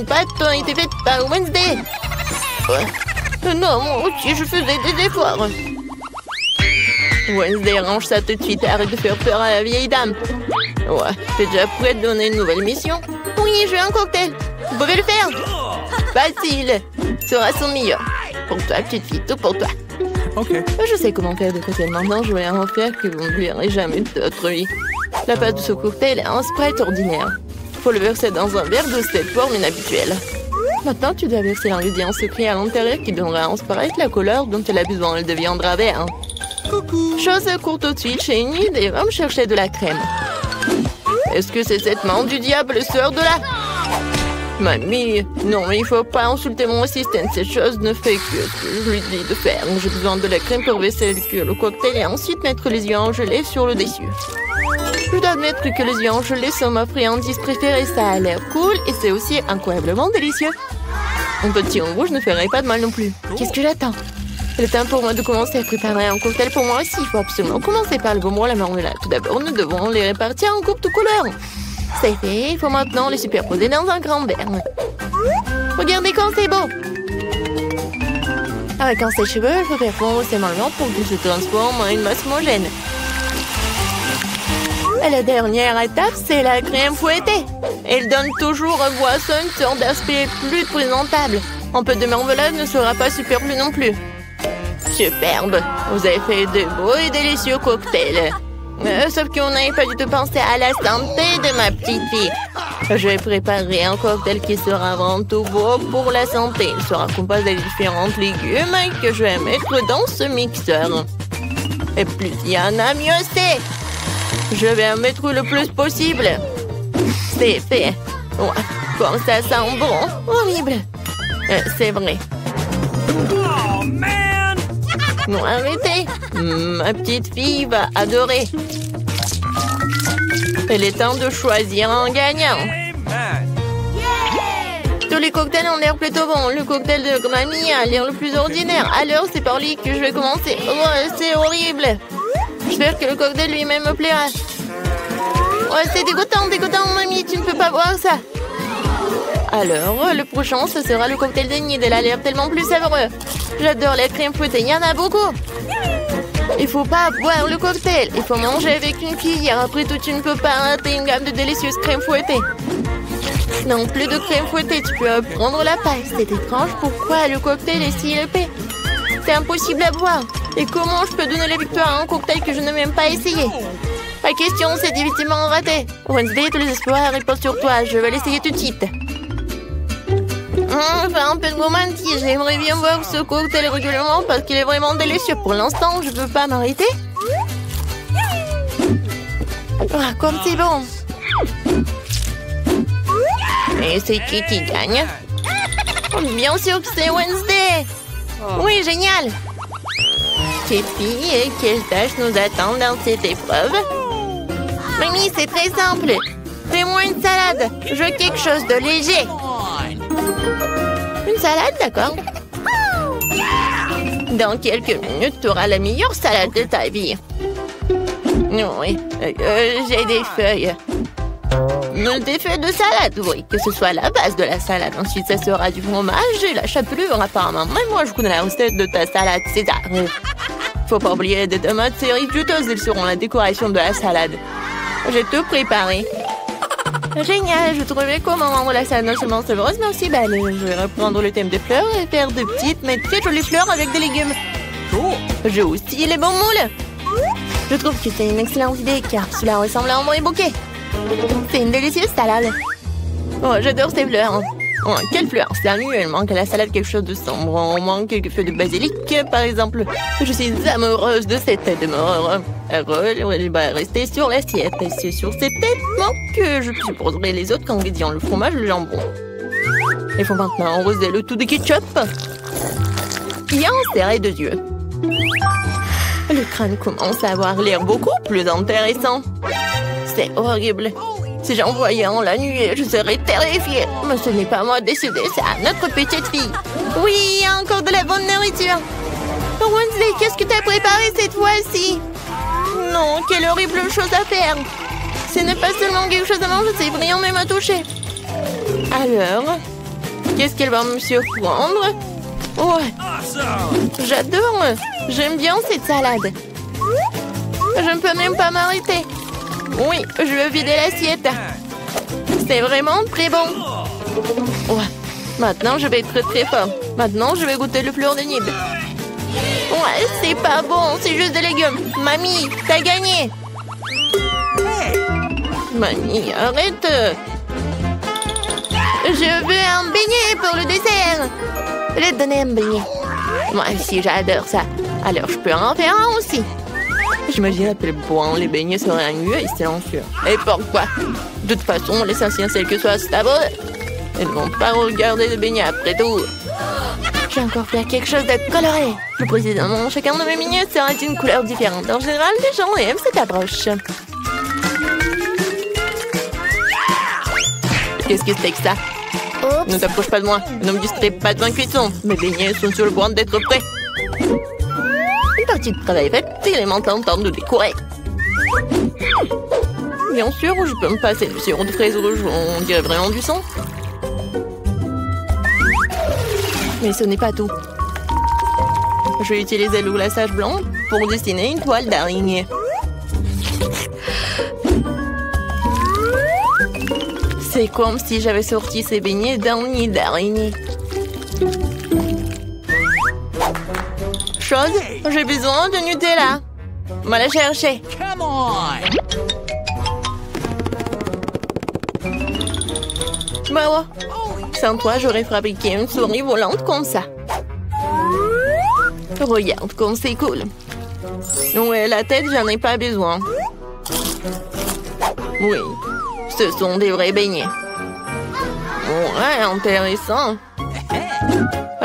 pâtes ont été faites par Wednesday. Non, moi aussi, je faisais des efforts. Wednesday, range ça tout de suite. Arrête de faire peur à la vieille dame. Ouais, t'es déjà prête à donner une nouvelle mission? Oui, je veux un cocktail. Vous pouvez le faire? Facile. Sera son meilleur. Pour toi, petite fille, tout pour toi. Ok. Je sais comment faire des cocktails maintenant. Je vais en faire que vous n'oublierez jamais de votre vie. La pâte de ce cocktail est un Sprite ordinaire. Faut le verser dans un verre de cette forme inhabituelle. Maintenant, tu dois verser l'ingrédient secret à l'intérieur qui donnera à un Sprite la couleur dont elle a besoin. Elle deviendra vert. Coucou. Chose court tout de suite chez Nid et va me chercher de la crème. Est-ce que c'est cette main du diable sort de là? Mamie, non, il faut pas insulter mon assistant. Cette chose ne fait que ce que je lui dis de faire. J'ai besoin de la crème pour verser le cocktail et ensuite mettre les yeux en gelée sur le dessus. Je dois admettre que les yeux en gelée sont ma friandise préférée. Ça a l'air cool et c'est aussi incroyablement délicieux. Un petit en rouge ne ferait pas de mal non plus. Qu'est-ce que j'attends? Il est temps pour moi de commencer à préparer un cocktail pour moi aussi. Il faut absolument commencer par le bonbon et la marmelade. Tout d'abord, nous devons les répartir en coupes de couleurs. C'est fait, il faut maintenant les superposer dans un grand verre. Regardez quand c'est beau! Avec un sèche-cheveux, il faut faire fondre ces marmelades pour qu'ils se transforment en une masse homogène. Et la dernière étape, c'est la crème fouettée. Elle donne toujours aux boissons une sorte d'aspect plus présentable. Un peu de marmelade ne sera pas superflu non plus. Superbe! Vous avez fait de beaux et délicieux cocktails. Sauf qu'on n'avait pas du tout pensé à la santé de ma petite fille. Je vais préparer un cocktail qui sera avant tout beau pour la santé. Il sera composé de différents légumes que je vais mettre dans ce mixeur. Et plus il y en a, mieux c'est. Je vais en mettre le plus possible. C'est fait. Ouais, comme ça sent bon. Horrible. C'est vrai. Oh, man! Non, arrêtez. Ma petite fille va adorer. Il est temps de choisir un gagnant. Amen! Tous les cocktails ont l'air plutôt bons. Le cocktail de mamie a l'air le plus ordinaire. Alors, c'est par lui que je vais commencer. Oh, c'est horrible. J'espère que le cocktail lui-même me plaira. Oh, c'est dégoûtant, mamie. Tu ne peux pas boire ça. Alors, le prochain, ce sera le cocktail de Nid. Elle a l'air tellement plus savoureux. J'adore la crème fouettée. Il y en a beaucoup. Il faut pas boire le cocktail. Il faut manger avec une cuillère. Après tout, tu ne peux pas rater une gamme de délicieuses crèmes fouettées. Non, plus de crème fouettée. Tu peux prendre la paille. C'est étrange. Pourquoi le cocktail est si épais? C'est impossible à boire. Et comment je peux donner la victoire à un cocktail que je n'ai même pas essayé? La question, c'est définitivement raté. Wednesday, tous les espoirs reposent sur toi. Je vais l'essayer tout de suite. Enfin, un peu de romantisme. J'aimerais bien voir ce cocktail régulièrement parce qu'il est vraiment délicieux. Pour l'instant, je ne peux pas m'arrêter. Ah, comme c'est bon. Et c'est qui gagne? Bien sûr que c'est Wednesday. Oui, génial. Petite fille, quelles tâches nous attendent dans cette épreuve? Mamie, c'est très simple. Fais-moi une salade. Je veux quelque chose de léger. Une salade, d'accord. Dans quelques minutes, tu auras la meilleure salade de ta vie. Oui, j'ai des feuilles. Des feuilles de salade, oui. Que ce soit la base de la salade. Ensuite, ça sera du fromage et la chapelure, apparemment. Mais moi, je connais la recette de ta salade César. Faut pas oublier des tomates cerises juteuses. Elles seront la décoration de la salade. J'ai tout préparé. Génial, je trouvais comment rendre la salade non seulement savoureuse, mais aussi belle. Je vais reprendre le thème des fleurs et faire de petites, mais très jolies fleurs avec des légumes. J'ai aussi les bons moules. Je trouve que c'est une excellente idée, car cela ressemble à un vrai bouquet. C'est une délicieuse salade. Oh, j'adore ces fleurs. Oh, quelle fleur? Sérieux, il manque à la salade quelque chose de sombre. On manque quelques feuilles de basilic, par exemple. Je suis amoureuse de cette tête de mort. Elle va rester sur l'assiette. Et c'est sur cette tête que je supposerai les autres ingrédients, le fromage et le jambon. Il faut maintenant arroser le tout de ketchup. Et en serrer 2 yeux. Le crâne commence à avoir l'air beaucoup plus intéressant. C'est horrible. Si j'en voyais en la nuit, je serais terrifiée. Mais ce n'est pas moi de décider, c'est à notre petite fille. Oui, encore de la bonne nourriture. Wednesday, qu'est-ce que tu as préparé cette fois-ci? Non, quelle horrible chose à faire. Ce n'est pas seulement quelque chose à manger, c'est brillant même à toucher. Alors, qu'est-ce qu'elle va me surprendre? Ouais, j'adore. J'aime bien cette salade. Je ne peux même pas m'arrêter. Oui, je veux vider l'assiette. C'est vraiment très bon. Ouais, maintenant je vais être très fort. Maintenant, je vais goûter le fleur de nib. Ouais, c'est pas bon, c'est juste des légumes. Mamie, t'as gagné. Mamie, arrête. Je veux un beignet pour le dessert. Je vais te donner un beignet. Moi aussi, j'adore ça. Alors, je peux en faire un aussi. J'imagine à quel point les beignets seraient ennuyeux et silencieux. Et pourquoi? De toute façon, l'essentiel c'est que soit stable. Ils ne vont pas regarder les beignets après tout. J'ai encore fait quelque chose de coloré. Plus précisément, chacun de mes beignets sera d'une couleur différente. En général, les gens aiment cette approche. Qu'est-ce que c'est que ça? Oups. Ne t'approche pas de moi. Ne me distrais pas de ma cuisson. Mes beignets sont sur le point d'être prêts. Une partie de travail faite, il est maintenant temps de décorer. Bien sûr, je peux me passer du sirop de fraise rouge, on dirait vraiment du sang. Mais ce n'est pas tout. Je vais utiliser le glaçage blanc pour dessiner une toile d'araignée. C'est comme si j'avais sorti ces beignets d'un nid d'araignée. Chose, j'ai besoin de Nutella. On va la chercher. Come on! Bah ouais. Sans toi, j'aurais fabriqué une souris volante comme ça. Regarde comme c'est cool. Ouais, la tête, j'en ai pas besoin. Oui, ce sont des vrais beignets. Ouais, intéressant.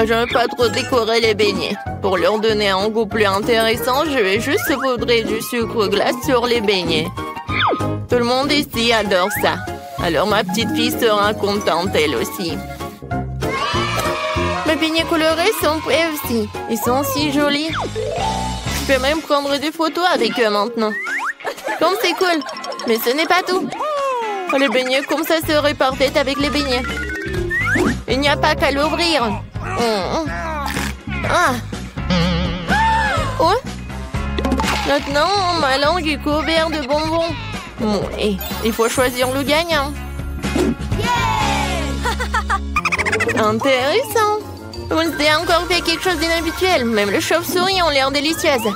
Je ne veux pas trop décorer les beignets. Pour leur donner un goût plus intéressant, je vais juste saupoudrer du sucre glace sur les beignets. Tout le monde ici adore ça. Alors ma petite fille sera contente elle aussi. Mes beignets colorés sont prêts aussi. Ils sont si jolis. Je peux même prendre des photos avec eux maintenant. Comme c'est cool. Mais ce n'est pas tout. Les beignets comme ça seraient parfaits avec les beignets. Il n'y a pas qu'à l'ouvrir. Ah. Oh. Maintenant, ma langue est couverte de bonbons. Oui, il faut choisir le gagnant. Intéressant. Vous avez encore fait quelque chose d'inhabituel. Même les chauves-souris ont l'air délicieuses.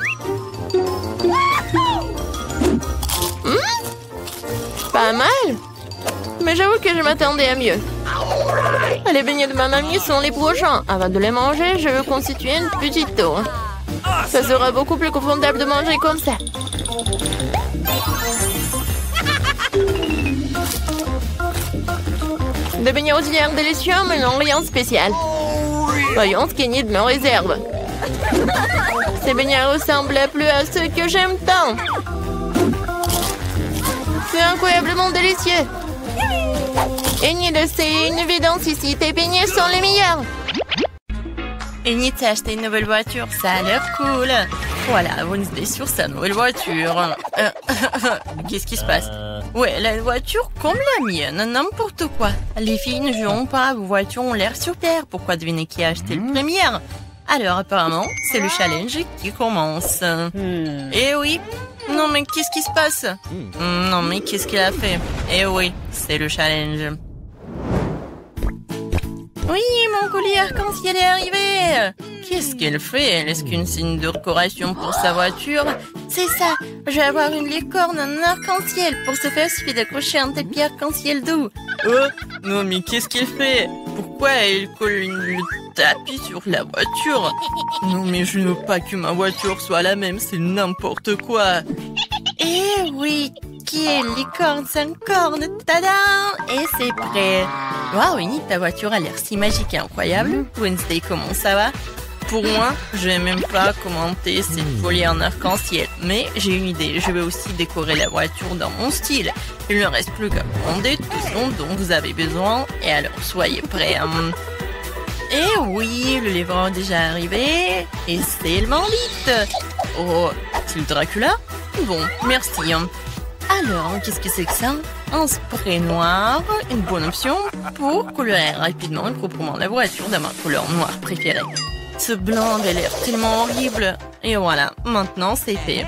Pas mal. Mais j'avoue que je m'attendais à mieux. Les beignets de ma mamie sont les prochains. Avant de les manger, je veux constituer une petite tour. Ça sera beaucoup plus confortable de manger comme ça. Des beignets aux œufs délicieux, mais non rien de spécial. Voyons ce qu'Enid me réserve. Ces beignets ressemblent plus à ceux que j'aime tant. C'est incroyablement délicieux. Enid, c'est une évidence ici. Tes beignets sont les meilleurs. Enid s'est acheté une nouvelle voiture. Ça a l'air cool. Voilà, Wednesday sur sa nouvelle voiture. Qu'est-ce qui se passe? Ouais, la voiture comme la mienne, n'importe quoi. Les filles ne joueront pas, vos voitures ont l'air super. Pourquoi deviner qui a acheté le premier? Alors apparemment, c'est le challenge qui commence. Eh oui. Non mais qu'est-ce qui se passe? Non mais qu'est-ce qu'elle a fait? Eh oui, c'est le challenge. Oui, mon collier arc-en-ciel est arrivé. Qu'est-ce qu'elle fait? Est-ce qu'une signe de décoration pour sa voiture? C'est ça, je vais avoir une licorne en arc-en-ciel. Pour ce faire, il suffit d'accrocher un tapis arc-en-ciel doux. Oh, non mais qu'est-ce qu'elle fait? Pourquoi elle colle le tapis sur la voiture? Non mais je ne veux pas que ma voiture soit la même, c'est n'importe quoi. Eh oui, qui est licorne sans corne? Tada! Et c'est prêt. Waouh, Enid, ta voiture a l'air si magique et incroyable. Wednesday, comment ça va? Pour moi, je vais même pas commenter cette folie en arc-en-ciel. Mais j'ai une idée, je vais aussi décorer la voiture dans mon style. Il ne reste plus qu'à commander tout ce dont vous avez besoin. Et alors, soyez prêts. Et oui, le livreur est déjà arrivé. Et c'est le vite. Oh, c'est le Dracula? Bon, merci. Alors, qu'est-ce que c'est que ça? Un spray noir, une bonne option pour colorer rapidement et proprement la voiture de ma couleur noire préférée. Ce blanc avait l'air tellement horrible. Et voilà, maintenant c'est fait.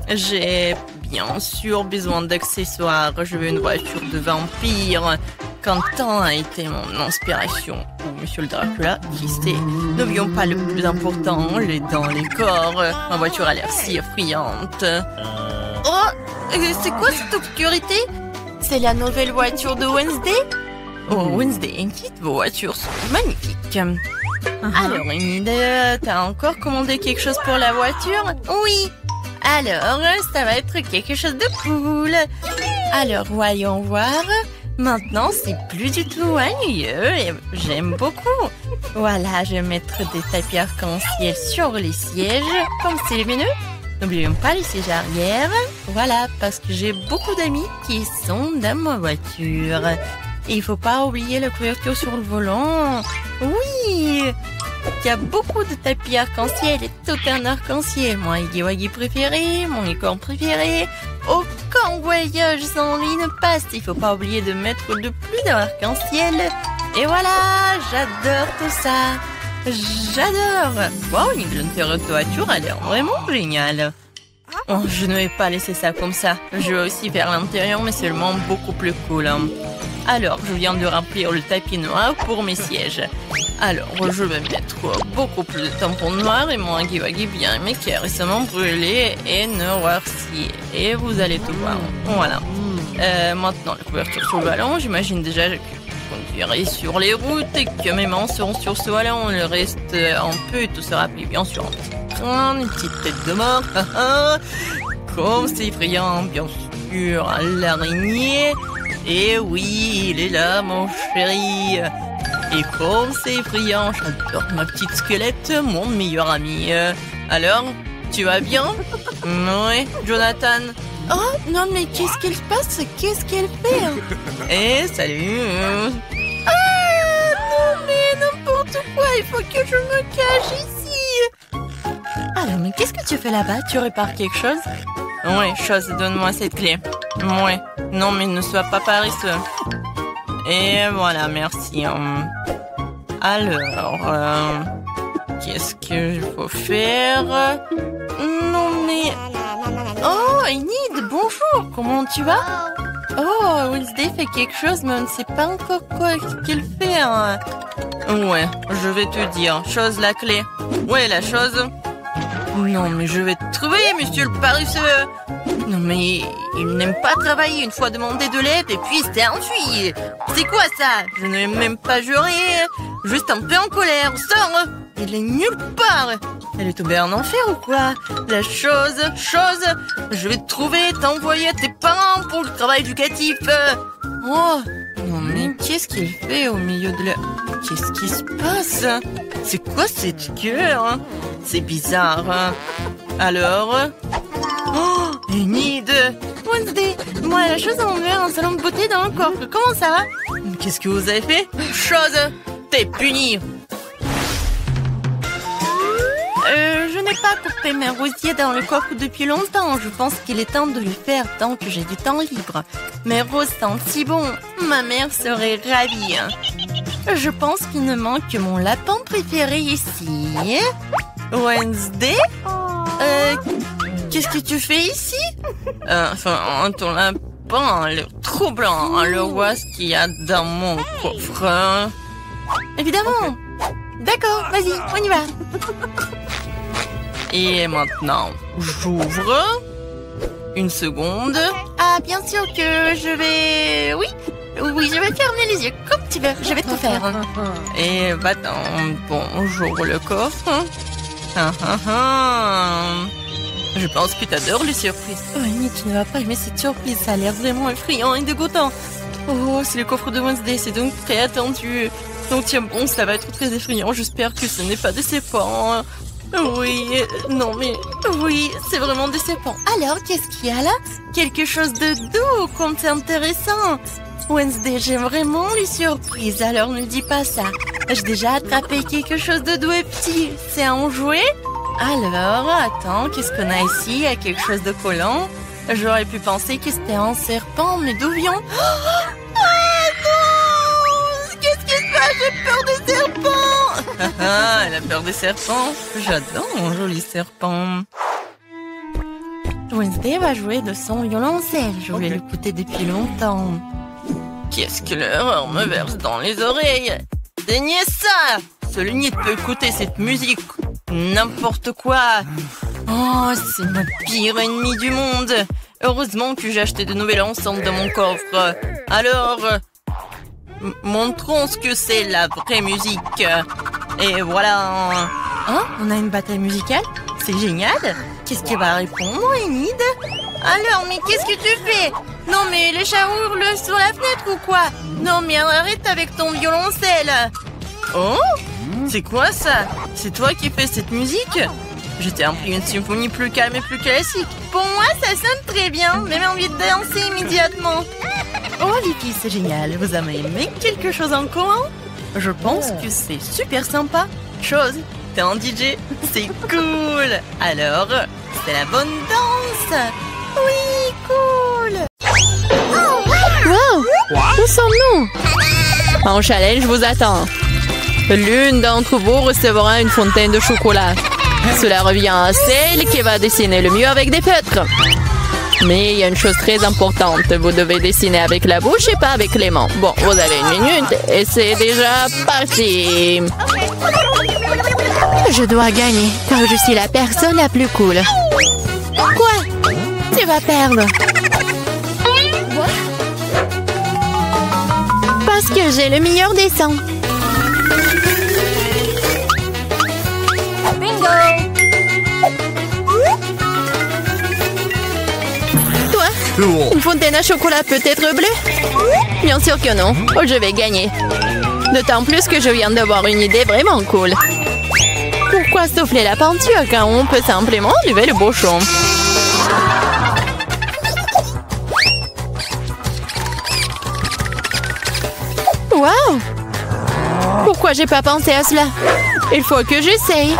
J'ai bien sûr besoin d'accessoires. Je veux une voiture de vampire. Quentin a été mon inspiration. Ou Monsieur le Dracula, qui sait? N'oublions pas le plus important, les dents, les corps. Ma voiture a l'air si effrayante. Oh, c'est quoi cette obscurité? C'est la nouvelle voiture de Wednesday? Oh, Wednesday et Enid, vos voitures sont magnifiques. Alors, Enid, t'as encore commandé quelque chose pour la voiture? Oui. Alors, ça va être quelque chose de cool. Alors, voyons voir. Maintenant, c'est plus du tout ennuyeux et j'aime beaucoup. Voilà, je vais mettre des tapis arc-en-ciel sur les sièges, comme c'est lumineux. N'oublions pas les sièges arrière. Voilà, parce que j'ai beaucoup d'amis qui sont dans ma voiture. Et il faut pas oublier la couverture sur le volant. Oui, il y a beaucoup de tapis arc-en-ciel et tout un arc-en-ciel. Mon Huggy Wuggy préféré, mon licorne préféré. Aucun voyage sans lui ne passe. Il faut pas oublier de mettre de plus d'arc-en-ciel. Et voilà, j'adore tout ça. J'adore. Wow, l'intérieur de voiture a l'air vraiment génial. Oh, je ne vais pas laisser ça comme ça. Je vais aussi faire l'intérieur, mais seulement beaucoup plus cool. Alors, je viens de remplir le tapis noir pour mes sièges. Alors, je vais mettre beaucoup plus de tampons noirs et mon Huggy Wuggy bien aimé qui est récemment brûlé et noirci. Et vous allez tout voir. Voilà. Maintenant, la couverture sur le ballon. J'imagine déjà que je conduirai sur les routes et que mes mains seront sur ce ballon. Le reste, un peu, tout sera pris bien sûr. Une petite tête de mort. Comme c'est effrayant, bien sûr. L'araignée. Et oui, il est là, mon chéri. Et comme c'est effrayant, j'adore ma petite squelette, mon meilleur ami. Alors, tu vas bien? Oui, Jonathan. Oh, non, mais qu'est-ce qu'elle se passe? Qu'est-ce qu'elle fait? Eh, salut. Ah, non, mais n'importe quoi, il faut que je me cache ici. Alors, mais qu'est-ce que tu fais là-bas? Tu répares quelque chose? Oui, chose, donne-moi cette clé. Oui, non, mais ne sois pas paresseux. Et voilà, merci. Alors, qu'est-ce qu'il faut faire? Non, mais... Oh, Enid, bonjour, comment tu vas? Oh, Wednesday fait quelque chose, mais on ne sait pas encore quoi qu'elle fait. Ouais, je vais te dire. Chose, la clé. Ouais, la chose... Non, mais je vais te trouver, monsieur le paresseux. Non mais, il n'aime pas travailler, une fois demandé de l'aide et puis il s'est enfui. C'est quoi ça? Je n'ai même pas juré, juste un peu en colère. Sors! Il est nulle part. Elle est tombée en enfer ou quoi? La chose, je vais te trouver, t'envoyer à tes parents pour le travail éducatif. Oh, non mais qu'est-ce qu'il fait au milieu de la... Qu'est-ce qui se passe? C'est quoi cette gueule? C'est bizarre. Alors... Oh, une idée. Wednesday, moi la chose à enlever un salon de beauté dans le coffre. Comment ça va? Qu'est-ce que vous avez fait? Chose, t'es puni. Je n'ai pas coupé mes rosiers dans le coffre depuis longtemps. Je pense qu'il est temps de le faire tant que j'ai du temps libre. Mes roses sentent si bon. Ma mère serait ravie. Je pense qu'il ne manque que mon lapin préféré ici. Wednesday? Qu'est-ce que tu fais ici? Ton lapin a l'air troublant. Alors, vois ce qu'il y a dans mon coffre. Évidemment. D'accord, vas-y, on y va. Et maintenant, j'ouvre. Une seconde. Ah, bien sûr que je vais... Oui, je vais fermer les yeux comme tu veux. Je vais tout faire. Et va-t'en. Bon, j'ouvre le coffre. Je pense que tu adores les surprises. Oh, Annie, tu ne vas pas aimer cette surprise. Ça a l'air vraiment effrayant et dégoûtant. Oh, c'est le coffre de Wednesday. C'est donc très attendu. Donc tiens bon, ça va être très effrayant. J'espère que ce n'est pas décevant. Oui, non mais... Oui, c'est vraiment décevant. Alors, qu'est-ce qu'il y a là? Quelque chose de doux, comme c'est intéressant. Wednesday, j'aime vraiment les surprises, alors ne dis pas ça. J'ai déjà attrapé quelque chose de doux et petit. C'est un jouet? Alors, attends, qu'est-ce qu'on a ici? Il y a quelque chose de collant. J'aurais pu penser que c'était un serpent, mais d'où vient... Oh non! Qu'est-ce qui se passe? J'ai peur des serpents! Elle a peur des serpents. J'adore mon joli serpent. Wednesday va jouer de son violoncelle. Je voulais l'écouter depuis longtemps. Qu'est-ce que l'horreur me verse dans les oreilles? Daignez ça! Seul nid peut écouter cette musique. N'importe quoi. Oh, c'est mon pire ennemi du monde. Heureusement que j'ai acheté de nouvelles enceintes dans mon coffre. Alors, montrons ce que c'est la vraie musique. Et voilà. Hein? On a une bataille musicale? C'est génial. Qu'est-ce qui va répondre, Enid? Alors, mais qu'est-ce que tu fais? Non, mais les chats hurlent sur la fenêtre ou quoi? Non, mais arrête avec ton violoncelle. Oh? C'est quoi ça? C'est toi qui fais cette musique? Je t'ai appris une symphonie plus calme et plus classique. Pour moi, ça sonne très bien. Même envie de danser immédiatement. Oh, les filles, c'est génial. Vous avez aimé quelque chose en commun? Je pense que c'est super sympa. Chose, t'es un DJ. C'est cool. Alors, c'est la bonne danse. Oui, cool. Wow! Où sommes-nous? En challenge, je vous attends. L'une d'entre vous recevra une fontaine de chocolat. Cela revient à celle qui va dessiner le mieux avec des feutres. Mais il y a une chose très importante. Vous devez dessiner avec la bouche et pas avec les mains. Bon, vous avez 1 minute et c'est déjà parti. Je dois gagner car je suis la personne la plus cool. Quoi? Tu vas perdre. Parce que j'ai le meilleur dessin. Bingo! Toi? Une fontaine à chocolat peut être bleue? Bien sûr que non. Oh, je vais gagner. D'autant plus que je viens d'avoir une idée vraiment cool. Pourquoi souffler la peinture quand on peut simplement enlever le bouchon? Wow! Pourquoi j'ai pas pensé à cela? Il faut que j'essaye.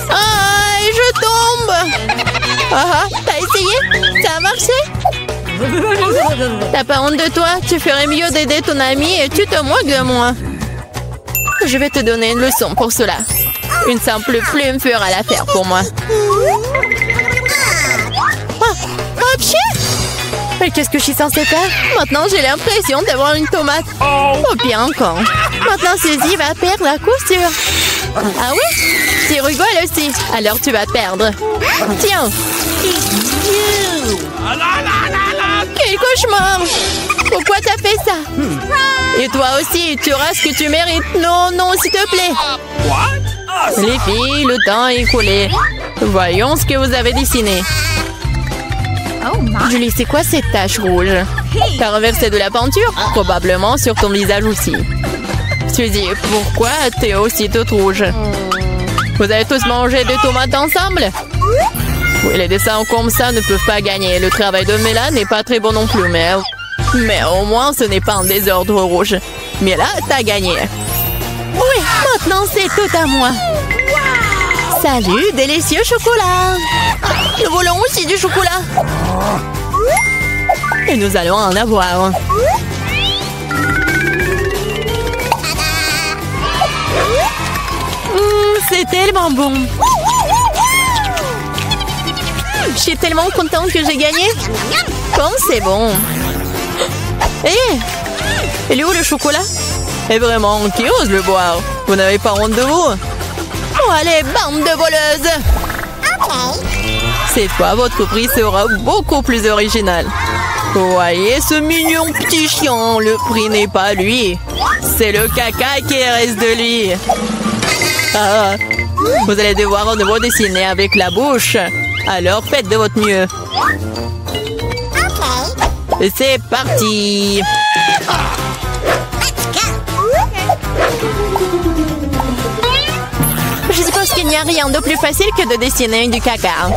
Ah, je tombe! Ah, t'as essayé? Ça a marché? T'as pas honte de toi? Tu ferais mieux d'aider ton ami et tu te moques de moi. Je vais te donner une leçon pour cela. Une simple plume fera l'affaire pour moi. Ah, pchit! Mais qu'est-ce que je suis censée faire? Maintenant, j'ai l'impression d'avoir une tomate. Oh, bien encore. Maintenant, Suzy va perdre la couture. Ah oui? Tu rigoles aussi. Alors, tu vas perdre. Tiens, Quel cauchemar! Pourquoi t'as fait ça? Et toi aussi, tu auras ce que tu mérites. Non, non, s'il te plaît. Les filles, le temps est écoulé. Voyons ce que vous avez dessiné. Julie, c'est quoi cette tache rouge? T'as renversé de la peinture? Probablement sur ton visage aussi. Suzy, pourquoi t'es aussi toute rouge? Vous avez tous mangé des tomates ensemble? Oui, les dessins comme ça ne peuvent pas gagner. Le travail de Mela n'est pas très bon non plus, mais au moins ce n'est pas un désordre rouge. Mela, t'as gagné. Oui, maintenant c'est tout à moi. Salut, délicieux chocolat. Nous voulons aussi du chocolat. Et nous allons en avoir. C'est tellement bon. Je suis tellement contente que j'ai gagné. Comme c'est bon. Hé, il est où le chocolat? Et vraiment, qui ose le boire? Vous n'avez pas honte de vous? Oh, allez, bande de voleuses! Cette fois, votre prix sera beaucoup plus original. Voyez ce mignon petit chien, le prix n'est pas lui. C'est le caca qui reste de lui. Ah, vous allez devoir à nouveau dessiner avec la bouche. Alors faites de votre mieux. Et c'est parti. Je suppose qu'il n'y a rien de plus facile que de dessiner du caca.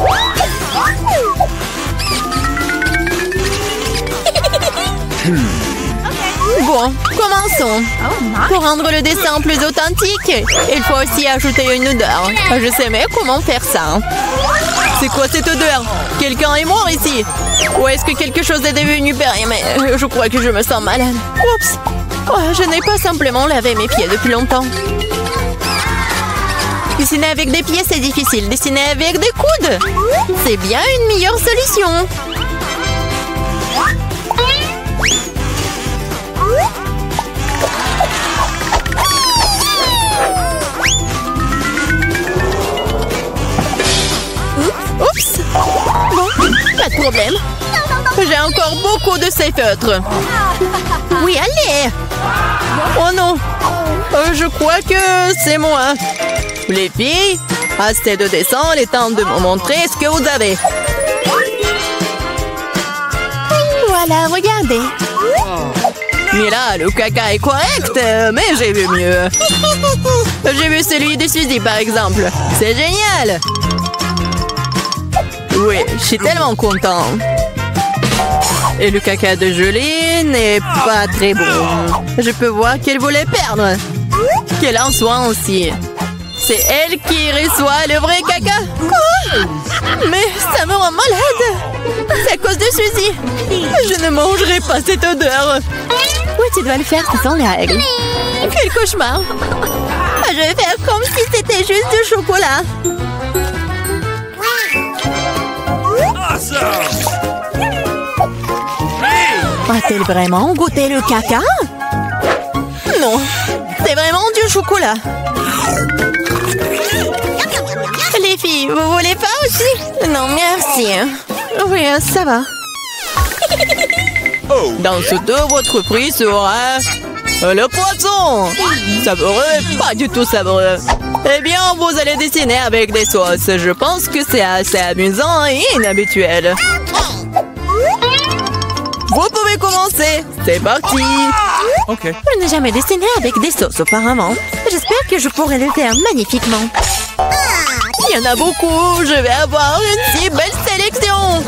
Bon, commençons. Pour rendre le dessin plus authentique, il faut aussi ajouter une odeur. Je sais mais comment faire ça. C'est quoi cette odeur? Quelqu'un est mort ici? Ou est-ce que quelque chose est devenu périmé? Je crois que je me sens malade. Oups! Oh, je n'ai pas simplement lavé mes pieds depuis longtemps. Dessiner avec des pieds, c'est difficile. Dessiner avec des coudes, c'est bien une meilleure solution. Oups! Bon, pas de problème. J'ai encore beaucoup de ces feutres. Oui, allez! Oh non! Je crois que c'est moi. Les filles, assez de dessin, il est temps de me montrer ce que vous avez. Voilà, regardez. Mais là, le caca est correct, mais j'ai vu mieux. J'ai vu celui de Suzy, par exemple. C'est génial! Oui, je suis tellement content. Et le caca de Julie n'est pas très bon. Je peux voir qu'elle voulait perdre. Qu'elle en soit aussi. C'est elle qui reçoit le vrai caca. Quoi? Mais ça me rend malade. C'est à cause de Suzy. Je ne mangerai pas cette odeur. Oui, tu dois le faire, ce sont les règles. Quel cauchemar. Je vais faire comme si c'était juste du chocolat. A-t-elle vraiment goûté le caca? Non, c'est vraiment du chocolat. Les filles, vous voulez pas aussi? Non, merci. Oui, ça va. Dans ce dos, votre prix sera le poisson. Savoureux, pas du tout savoureux. Eh bien, vous allez dessiner avec des sauces. Je pense que c'est assez amusant et inhabituel. Vous pouvez commencer. C'est parti. Ok. Je n'ai jamais dessiné avec des sauces auparavant. J'espère que je pourrai le faire magnifiquement. Il y en a beaucoup. Je vais avoir une si belle sélection.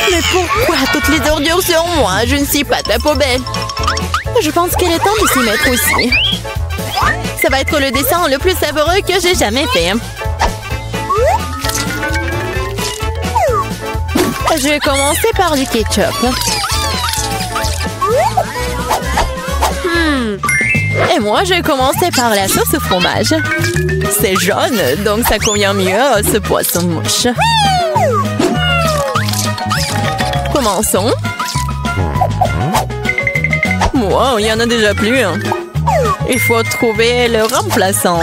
Mais pourquoi toutes les ordures sur moi? Je ne suis pas de la poubelle. Je pense qu'il est temps de s'y mettre aussi. Ça va être le dessin le plus savoureux que j'ai jamais fait. Je vais commencer par du ketchup. Et moi, je vais commencer par la sauce au fromage. C'est jaune, donc ça convient mieux à ce poisson-mouche. Commençons. Wow, il y en a déjà plus. Il faut trouver le remplaçant.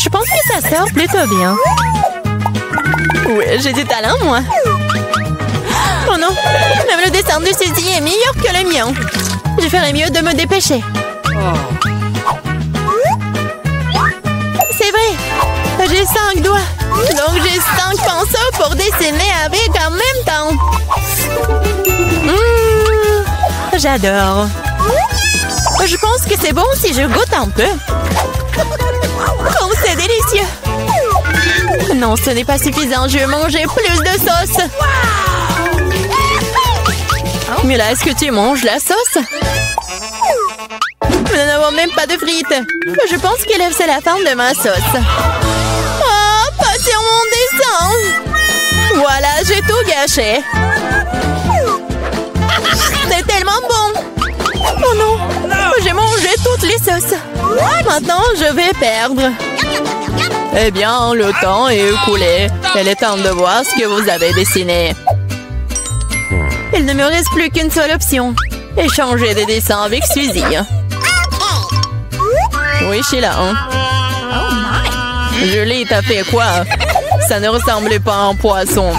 Je pense que ça sort plutôt bien. Ouais, j'ai du talent, moi. Oh non, même le dessin de Suzy est meilleur que le mien. Je ferais mieux de me dépêcher. C'est vrai, j'ai 5 doigts. Donc j'ai 5 pinceaux pour dessiner avec en même temps. J'adore. Je pense que c'est bon si je goûte un peu. Oh, c'est délicieux. Non, ce n'est pas suffisant. Je veux manger plus de sauce. Mais là, est-ce que tu manges la sauce? Nous n'avons même pas de frites. Je pense que c'est la fin de ma sauce. Oh, pas sur mon dessin. Voilà, j'ai tout gâché. C'est tellement bon. Oh non, j'ai mangé toutes les sauces. Maintenant, je vais perdre. Eh bien, le temps est écoulé. Il est temps de voir ce que vous avez dessiné. Il ne me reste plus qu'une seule option. Échanger des dessins avec Suzy. Oui, Sheila. Julie, t'as fait quoi? Ça ne ressemblait pas à un poisson.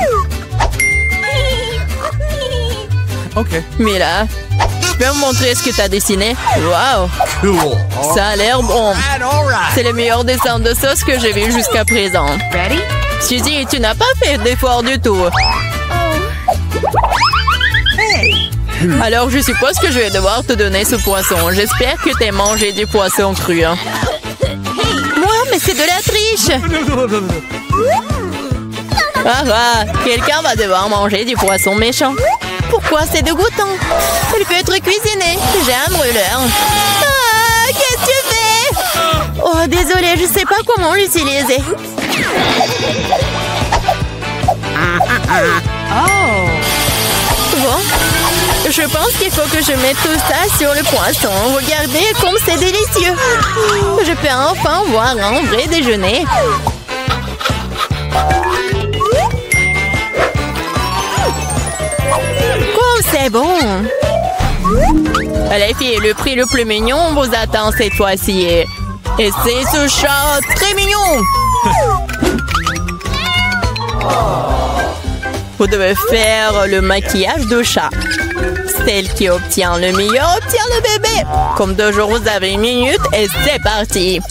Ok. Mila, tu peux me montrer ce que t'as dessiné? Wow! Cool. Ça a l'air bon. All right. C'est le meilleur dessin de sauce que j'ai vu jusqu'à présent. Ready? Suzy, tu n'as pas fait d'effort du tout. Alors, je suppose que je vais devoir te donner ce poisson. J'espère que t'as mangé du poisson cru. Moi, mais c'est de la triche! Ah, quelqu'un va devoir manger du poisson méchant. Pourquoi c'est dégoûtant? Il peut être cuisiné. J'ai un brûleur. Ah, qu'est-ce que tu fais? Oh, désolée, je sais pas comment l'utiliser. Bon, je pense qu'il faut que je mette tout ça sur le poisson. Regardez comme c'est délicieux. Je peux enfin voir un vrai déjeuner. Oh, c'est bon. Les filles, le prix le plus mignon vous attend cette fois-ci. Et c'est ce chat très mignon. Vous devez faire le maquillage de chat. Celle qui obtient le meilleur obtient le bébé. Comme toujours, vous avez 1 minute et c'est parti.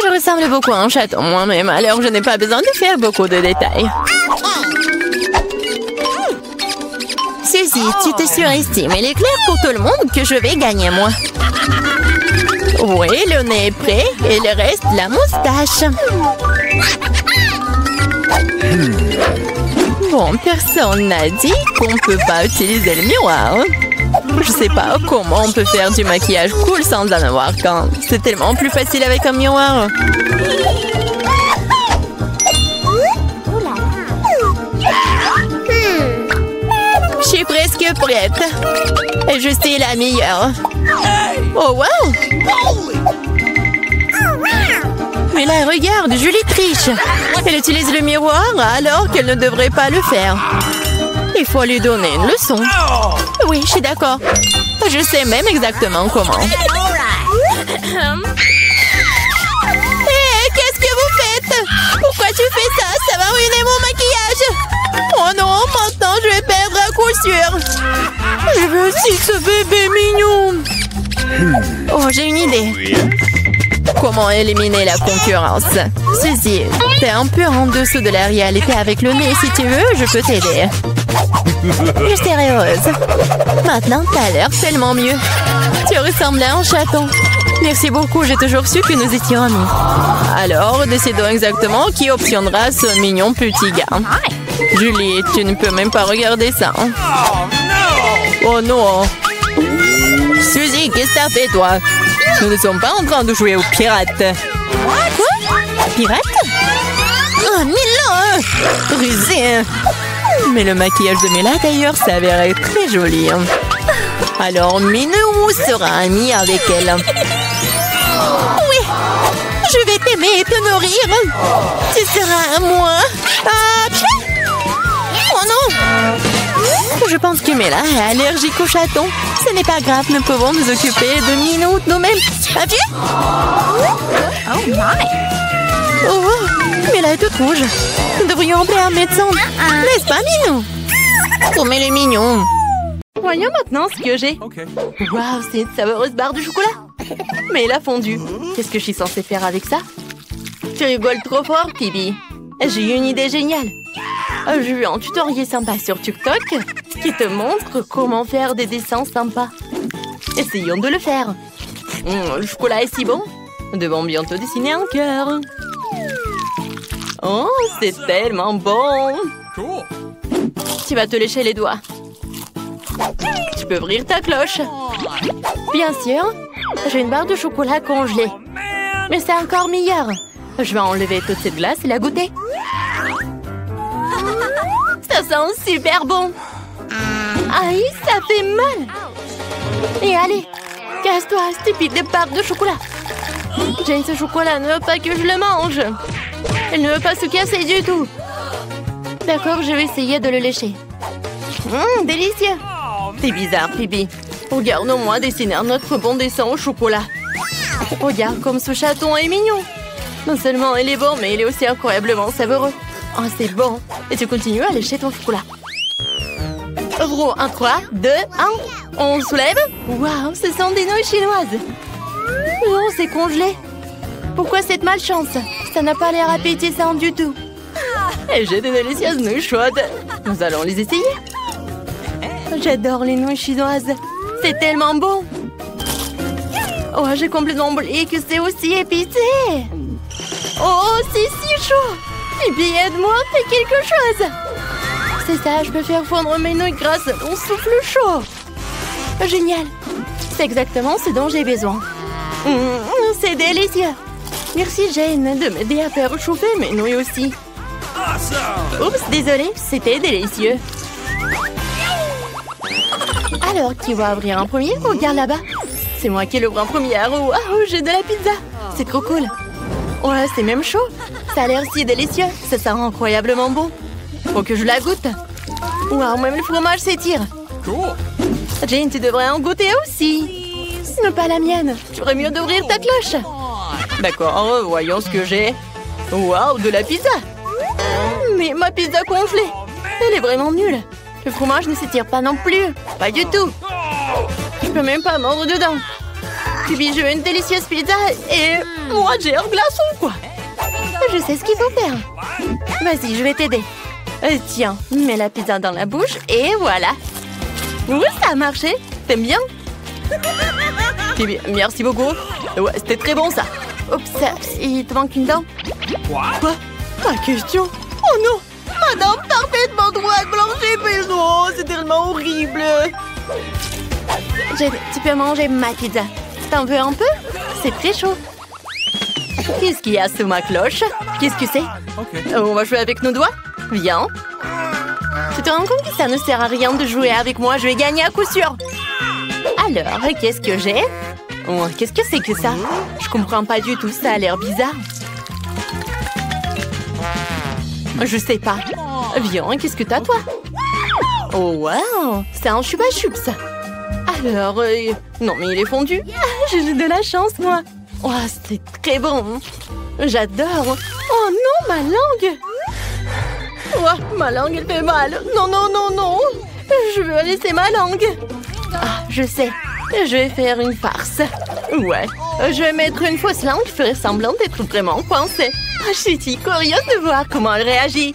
Je ressemble beaucoup à un chaton moi-même, alors je n'ai pas besoin de faire beaucoup de détails. Suzy, tu te surestimes. Il est clair pour tout le monde que je vais gagner, moi. Oui, le nez est prêt et le reste, la moustache. Bon, personne n'a dit qu'on ne peut pas utiliser le miroir. Je sais pas comment on peut faire du maquillage cool sans en avoir qu'un. C'est tellement plus facile avec un miroir. Je suis presque prête. Et je suis la meilleure. Oh, wow! Mais là, regarde, Julie triche. Elle utilise le miroir alors qu'elle ne devrait pas le faire. Il faut lui donner une leçon. Oui, je suis d'accord. Je sais même exactement comment. Hé, qu'est-ce que vous faites? Pourquoi tu fais ça? Ça va ruiner mon maquillage. Oh non, maintenant je vais perdre à coup sûr. Je veux aussi ce bébé mignon. Oh, j'ai une idée. Comment éliminer la concurrence? Suzy, t'es un peu en dessous de la réalité avec le nez. Si tu veux, je peux t'aider. Je serai heureuse. Maintenant, t'as l'air tellement mieux. Tu ressembles à un chaton. Merci beaucoup, j'ai toujours su que nous étions amis. Alors, décidons exactement qui obtiendra ce mignon petit gars. Julie, tu ne peux même pas regarder ça. Oh non. Suzy, qu'est-ce que t'as fait, toi? Nous ne sommes pas en train de jouer aux pirates. Quoi? Pirates? Oh, Mila! Rusé! Mais le maquillage de Mila, d'ailleurs, s'avérait très joli. Alors, Minou sera amie avec elle. Oui! Je vais t'aimer et te nourrir. Tu seras à moi. Ah, oh non! Je pense que Mela est allergique aux chatons. Ce n'est pas grave, nous pouvons nous occuper de Minou nous-mêmes. Papier? Oh my! Oh, Mela est toute rouge. Nous devrions appeler un médecin. N'est-ce pas, Minou? Oh, mais le mignon. Voyons maintenant ce que j'ai. Waouh, c'est une savoureuse barre de chocolat. Mais elle a fondu. Qu'est-ce que je suis censée faire avec ça? Tu rigoles trop fort, Phoebe. J'ai eu une idée géniale. J'ai vu un tutoriel sympa sur TikTok qui te montre comment faire des dessins sympas. Essayons de le faire. Le chocolat est si bon. Nous devons bientôt dessiner un cœur. Oh, c'est tellement bon. Tu vas te lécher les doigts. Tu peux ouvrir ta cloche. Bien sûr, j'ai une barre de chocolat congelée. Mais c'est encore meilleur. Je vais enlever toute cette glace et la goûter. Ça sent super bon. Aïe, ça fait mal. Et allez, casse-toi, stupide barre de chocolat. Jane, ce chocolat ne veut pas que je le mange. Elle ne veut pas se casser du tout. D'accord, je vais essayer de le lécher. Délicieux. C'est bizarre, Phoebe. Regarde-moi dessiner notre bon dessin au chocolat. Regarde comme ce chaton est mignon. Non seulement il est bon, mais il est aussi incroyablement savoureux. Oh, c'est bon. Et tu continues à lécher ton chocolat. Ouvrons 1, 3, 2, 1. On soulève. Waouh, ce sont des nouilles chinoises. Non, c'est congelé. Pourquoi cette malchance? Ça n'a pas l'air appétissant du tout. Et j'ai des délicieuses nouilles chaudes. Nous allons les essayer. J'adore les nouilles chinoises. C'est tellement bon. Oh, j'ai complètement oublié que c'est aussi épicé. Oh, c'est si chaud. Phoebe, aide-moi, fais quelque chose. C'est ça, je peux faire fondre mes nouilles grâce à mon souffle chaud. Génial. C'est exactement ce dont j'ai besoin. C'est délicieux. Merci Jane de m'aider à faire chauffer mes nouilles aussi. Oups, désolée, c'était délicieux. Alors, qui va ouvrir en premier? Regarde là-bas. C'est moi qui l'ouvre en première. Waouh, j'ai de la pizza. C'est trop cool. Ouais, c'est même chaud. Ça a l'air si délicieux. Ça sent incroyablement bon. Faut que je la goûte. Waouh, même le fromage s'étire. Jane, tu devrais en goûter aussi. Non, pas la mienne. Tu ferais mieux d'ouvrir ta cloche. D'accord, voyons ce que j'ai. Waouh, de la pizza. Mais ma pizza congelée. Elle est vraiment nulle. Le fromage ne s'étire pas non plus. Pas du tout. Je peux même pas mordre dedans. Puis je veux une délicieuse pizza et moi j'ai un glaçon quoi. Je sais ce qu'il faut faire. Vas-y, je vais t'aider. Tiens, mets la pizza dans la bouche et voilà. Oui, ça a marché. T'aimes bien? Puis, merci beaucoup. Ouais, c'était très bon ça. Oups, il te manque une dent. Quoi? Pas question. Oh non! Ma dent parfaitement droite, blanche et belle. Oh, c'est tellement horrible. Tu peux manger ma pizza. T'en veux un peu? C'est très chaud. Qu'est-ce qu'il y a sous ma cloche? Qu'est-ce que c'est? On va jouer avec nos doigts? Viens. Tu te rends compte que ça ne sert à rien de jouer avec moi? Je vais gagner à coup sûr. Alors, qu'est-ce que j'ai? Oh, qu'est-ce que c'est que ça? Je comprends pas du tout, ça a l'air bizarre. Je sais pas. Viens, qu'est-ce que t'as, toi? Oh, wow! C'est un chupa chups. Alors, non, mais il est fondu. J'ai de la chance, moi. Oh, c'est très bon. J'adore. Oh non, ma langue. Oh, ma langue, elle fait mal. Non, non, non, non. Je veux laisser ma langue. Ah, je sais. Je vais faire une farce. Ouais. Je vais mettre une fausse langue qui ferait semblant d'être vraiment coincée. Je suis si curieuse de voir comment elle réagit.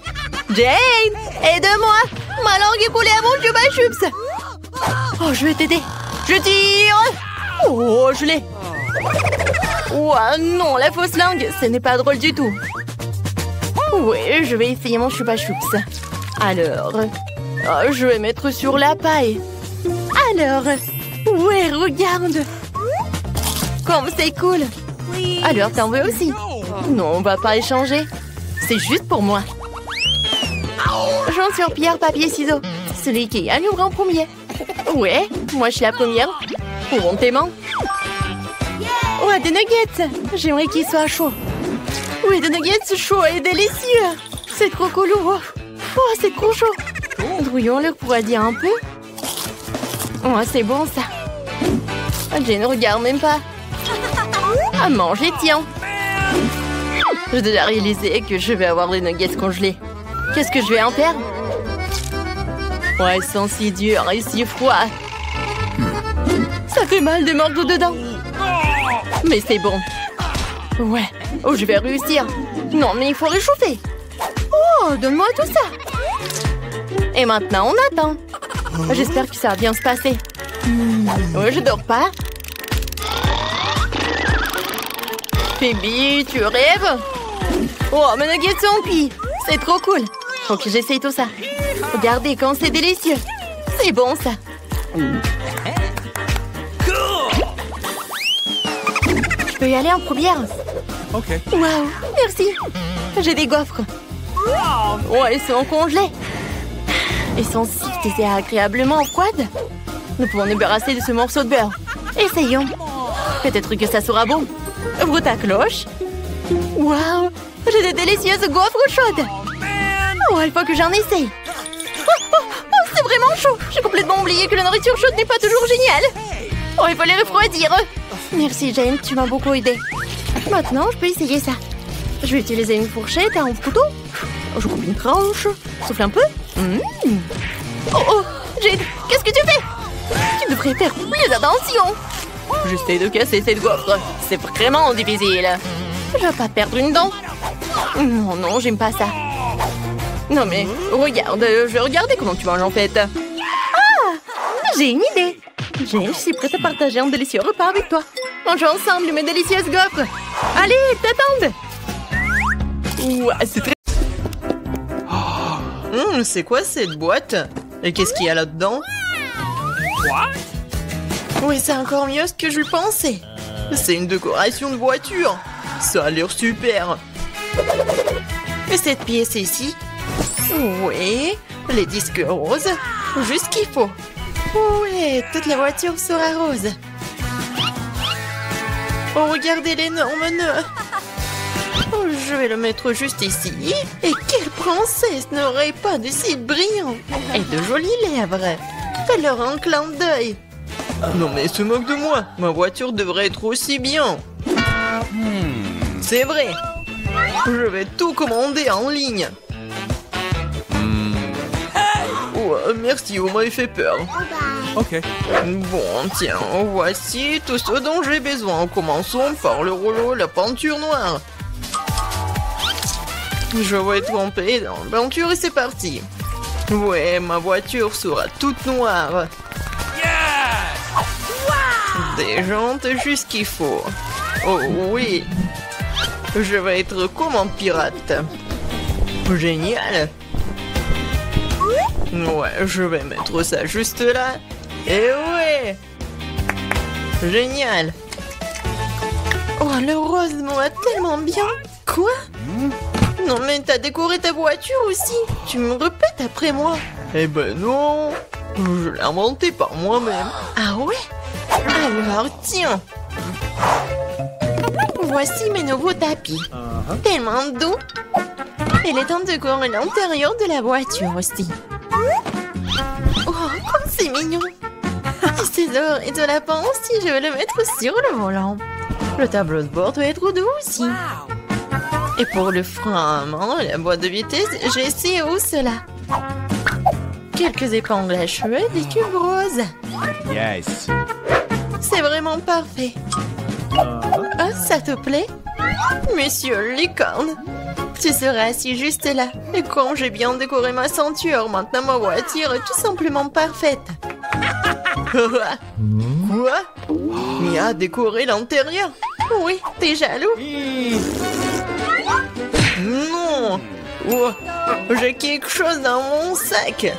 Jane, aide-moi. Ma langue est collée à mon chupa chups. Oh, je vais t'aider. Je tire. Oh, je l'ai. Oh non, la fausse langue, ce n'est pas drôle du tout. Oui, je vais essayer mon chupa chups. Alors, je vais mettre sur la paille. Alors, ouais, regarde. Comme c'est cool. Alors, t'en veux aussi? Non, on va pas échanger. C'est juste pour moi. Jean sur pierre, papier, ciseaux. Celui qui gagne ouvre en premier. Ouais, moi je suis la première. Ouvrons tes mains. Ouais, des nuggets. J'aimerais qu'ils soient chauds. Oui, des nuggets chauds et délicieux. C'est trop cool. Oh, c'est trop chaud. Brouillons-le pour dire un peu. Oh, c'est bon ça. Je ne regarde même pas. À manger, tiens. J'ai déjà réalisé que je vais avoir des nuggets congelés. Qu'est-ce que je vais en faire? Ouais, ils sont si durs et si froids. Ça fait mal de mordre dedans. Mais c'est bon. Ouais. Oh, je vais réussir. Non, mais il faut réchauffer. Oh, donne-moi tout ça. Et maintenant, on attend. J'espère que ça va bien se passer. Ouais, je dors pas. Phoebe, tu rêves? Oh, mes nuggets sont cuits. C'est trop cool. Faut que j'essaye tout ça. Regardez quand c'est délicieux. C'est bon, ça. Je peux y aller en première? Ok. Waouh, merci. J'ai des gaufres. Oh, elles sont congelées. Elles sont si désagréablement froides. Nous pouvons nous débarrasser de ce morceau de beurre. Essayons. Peut-être que ça sera bon. Ouvre ta cloche. Waouh, j'ai de délicieuses gaufres chaudes. Oh, il faut que j'en essaye. Oh, c'est vraiment chaud. J'ai complètement oublié que la nourriture chaude n'est pas toujours géniale. Oh, il faut les refroidir. Merci, Jane, tu m'as beaucoup aidé. Maintenant, je peux essayer ça. Je vais utiliser une fourchette, un couteau. Je coupe une tranche. Souffle un peu. Oh, Jade, qu'est-ce que tu fais? Tu devrais faire plus attention. J'essaie de casser cette gaufre. C'est vraiment difficile. Je vais pas perdre une dent. Non, non, j'aime pas ça. Non mais, regarde, je vais regarder comment tu manges en fait. Ah, j'ai une idée. Jane, je suis prête à partager un délicieux repas avec toi. Mangeons ensemble mes délicieuses gaufres. Allez, t'attends. Ouah, c'est très... c'est quoi cette boîte? Et qu'est-ce qu'il y a là-dedans? Oui, c'est encore mieux ce que je pensais. C'est une décoration de voiture. Ça a l'air super. Et cette pièce ici? Oui, les disques roses. Juste ce qu'il faut. Ouais, toute la voiture sera rose. Oh, regardez l'énorme nœud. Oh, je vais le mettre juste ici. Et quelle princesse n'aurait pas de cils brillants et de jolies lèvres? Fais-leur un clin d'œil. Non mais se moque de moi. Ma voiture devrait être aussi bien. C'est vrai. Je vais tout commander en ligne. Oh, merci, vous m'avez fait peur. Ok. Bon, tiens, voici tout ce dont j'ai besoin. Commençons par le rouleau, la peinture noire. Je vais tremper dans la peinture et c'est parti. Ouais, ma voiture sera toute noire. Des jantes juste qu'il faut. Oh oui. Je vais être comme un pirate. Génial. Ouais, je vais mettre ça juste là. Et ouais. Génial. Oh, le rose me va tellement bien. Quoi? Non mais t'as décoré ta voiture aussi. Tu me répètes après moi. Eh ben non. Je l'ai inventé par moi-même. Ah ouais? Alors tiens. Voici mes nouveaux tapis. Tellement doux. Il est temps de décorer l'intérieur de la voiture aussi. Oh, comme c'est mignon. Et ces ors et de lapin aussi, je vais le mettre sur le volant. Le tableau de bord doit être doux aussi. Et pour le frein à main et la boîte de vitesse, j'ai ces hausses-là. Quelques épingles à cheveux et des tubes roses. Yes. C'est vraiment parfait. Ah, ça te plaît? Monsieur Licorne, tu seras assis juste là. Et quand j'ai bien décoré ma ceinture, maintenant ma voiture est tout simplement parfaite. Quoi? Mia a décoré l'intérieur? Oui, t'es jaloux? Non! Oh, j'ai quelque chose dans mon sac.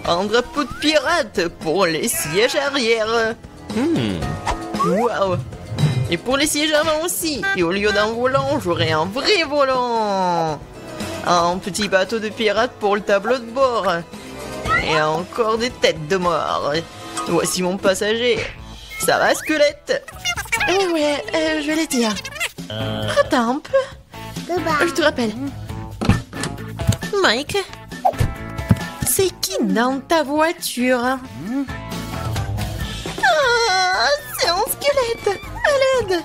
Un drapeau de pirate pour les sièges arrière. Waouh! Et pour les sièges avant aussi. Et au lieu d'un volant, j'aurai un vrai volant. Un petit bateau de pirate pour le tableau de bord. Et encore des têtes de mort. Voici mon passager. Ça va, squelette? Ouais, je vais les dire. Attends un peu. Je te rappelle. Mike, C'est qui dans ta voiture? Ah, c'est un squelette! À l'aide!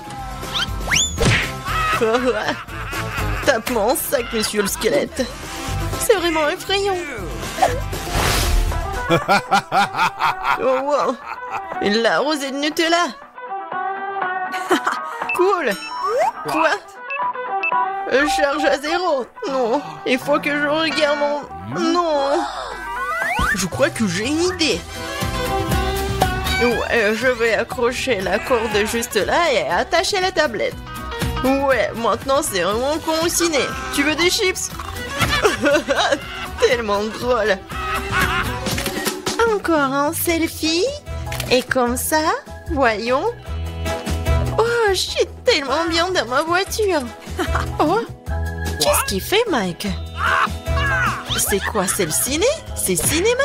Tape mon sac, monsieur le squelette! C'est vraiment effrayant! Oh wow! La rosée de Nutella! Cool! Quoi? Charge à 0! Non! Il faut que je regarde mon... Non! Je crois que j'ai une idée! Ouais, je vais accrocher la corde juste là et attacher la tablette. Ouais, maintenant c'est vraiment con au ciné. Tu veux des chips? Tellement drôle! Encore un selfie? Et comme ça, voyons. Oh, je suis tellement bien dans ma voiture. Oh, qu'est-ce qu'il fait, Mike? C'est quoi, c'est le ciné? C'est cinéma?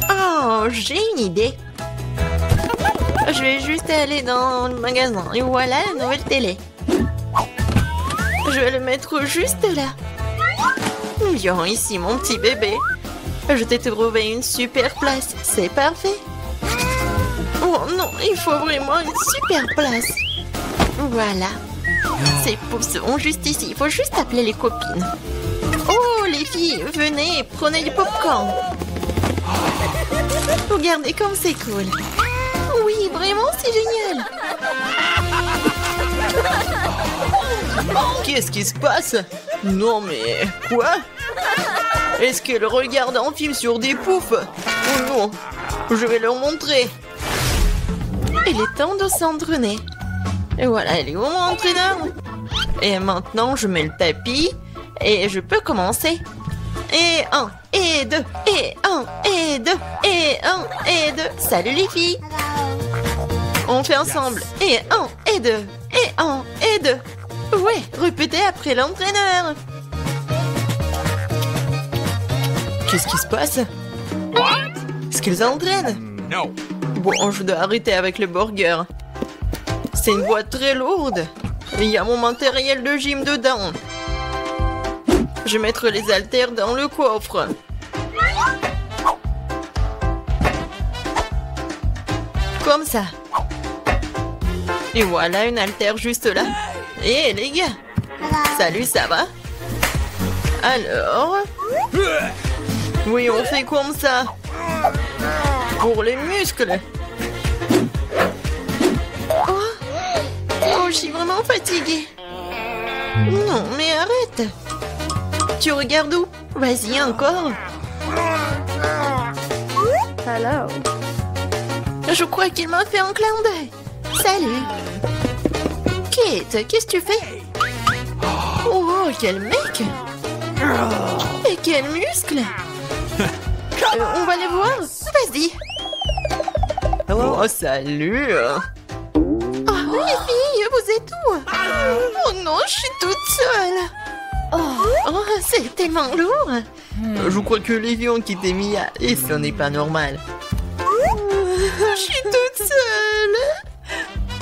Oh, j'ai une idée. Je vais juste aller dans le magasin et voilà la nouvelle télé. Je vais le mettre juste là. Viens ici, mon petit bébé. Je t'ai trouvé une super place. C'est parfait. Oh non, il faut vraiment une super place. Voilà. Ces pouces sont juste ici. Il faut juste appeler les copines. Oh, les filles, venez, prenez du popcorn. Regardez comme c'est cool. Oui, vraiment, c'est génial. Qu'est-ce qui se passe? Non, mais... Quoi? Est-ce qu'elle regarde un film sur des poufs? Oh non, je vais leur montrer. Il est temps de s'entraîner. Et voilà, elle est où mon entraîneur? Et maintenant, je mets le tapis et je peux commencer. Et 1, et 2, et 1, et 2, et 1, et 2. Salut les filles. On fait ensemble. Et 1, et 2, et 1, et 2. Ouais, répétez après l'entraîneur. Qu'est-ce qui se passe? Est-ce qu'ils entraînent? No. Bon, je dois arrêter avec le burger. C'est une boîte très lourde. Il y a mon matériel de gym dedans. Je vais mettre les haltères dans le coffre. Comme ça. Et voilà une haltère juste là. Et les gars. Salut, ça va? Alors? Oui, on fait comme ça. Pour les muscles. Oh, je suis vraiment fatiguée. Non, mais arrête. Tu regardes où? Vas-y, encore. Hello. Je crois qu'il m'a fait un clin d'œil. Salut. Kate, qu'est-ce que tu fais? Oh, quel mec. Et quel muscle. On va les voir. Vas-y. Oh, salut. Oh, les filles, vous êtes où? Oh non, je suis toute seule. Oh, c'est tellement lourd. Je crois que les filles ont quitté Mia et ce n'est pas normal. Je suis toute seule.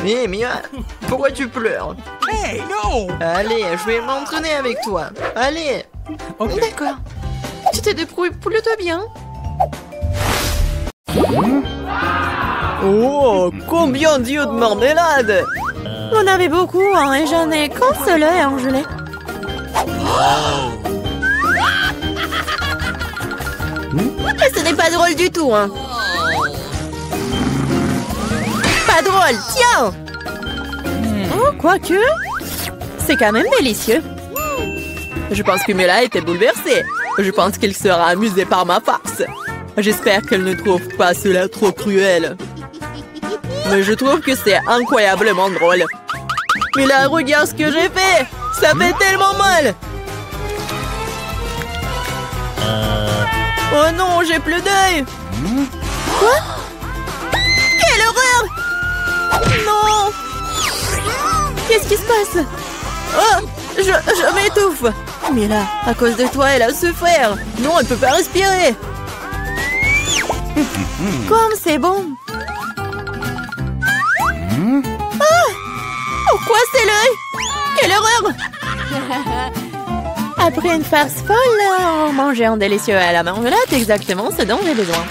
Mais Mia, pourquoi tu pleures? Hey, no. Allez, je vais m'entraîner avec toi. Allez. Okay. D'accord. Tu te débrouilles plutôt bien. Oh, combien d'yeux de marmelade! On avait beaucoup, hein, et j'en ai qu'un seul œil en gelée. Et ce n'est pas drôle du tout, hein. Pas drôle, tiens. Oh, quoique, c'est quand même délicieux. Je pense que Mela était bouleversée. Je pense qu'elle sera amusée par ma farce. J'espère qu'elle ne trouve pas cela trop cruel. Mais je trouve que c'est incroyablement drôle. Mela, regarde ce que j'ai fait. Ça fait tellement mal. Oh non, j'ai plus d'œil. Quoi? Quelle horreur! Non! Qu'est-ce qui se passe? Oh, je m'étouffe. Mais là, à cause de toi, elle a souffert. Non, elle peut pas respirer. Comme c'est bon. Ah! Pourquoi c'est l'œil? Quelle horreur! Après une farce folle, manger un délicieux à la marmelade, exactement ce dont j'ai besoin.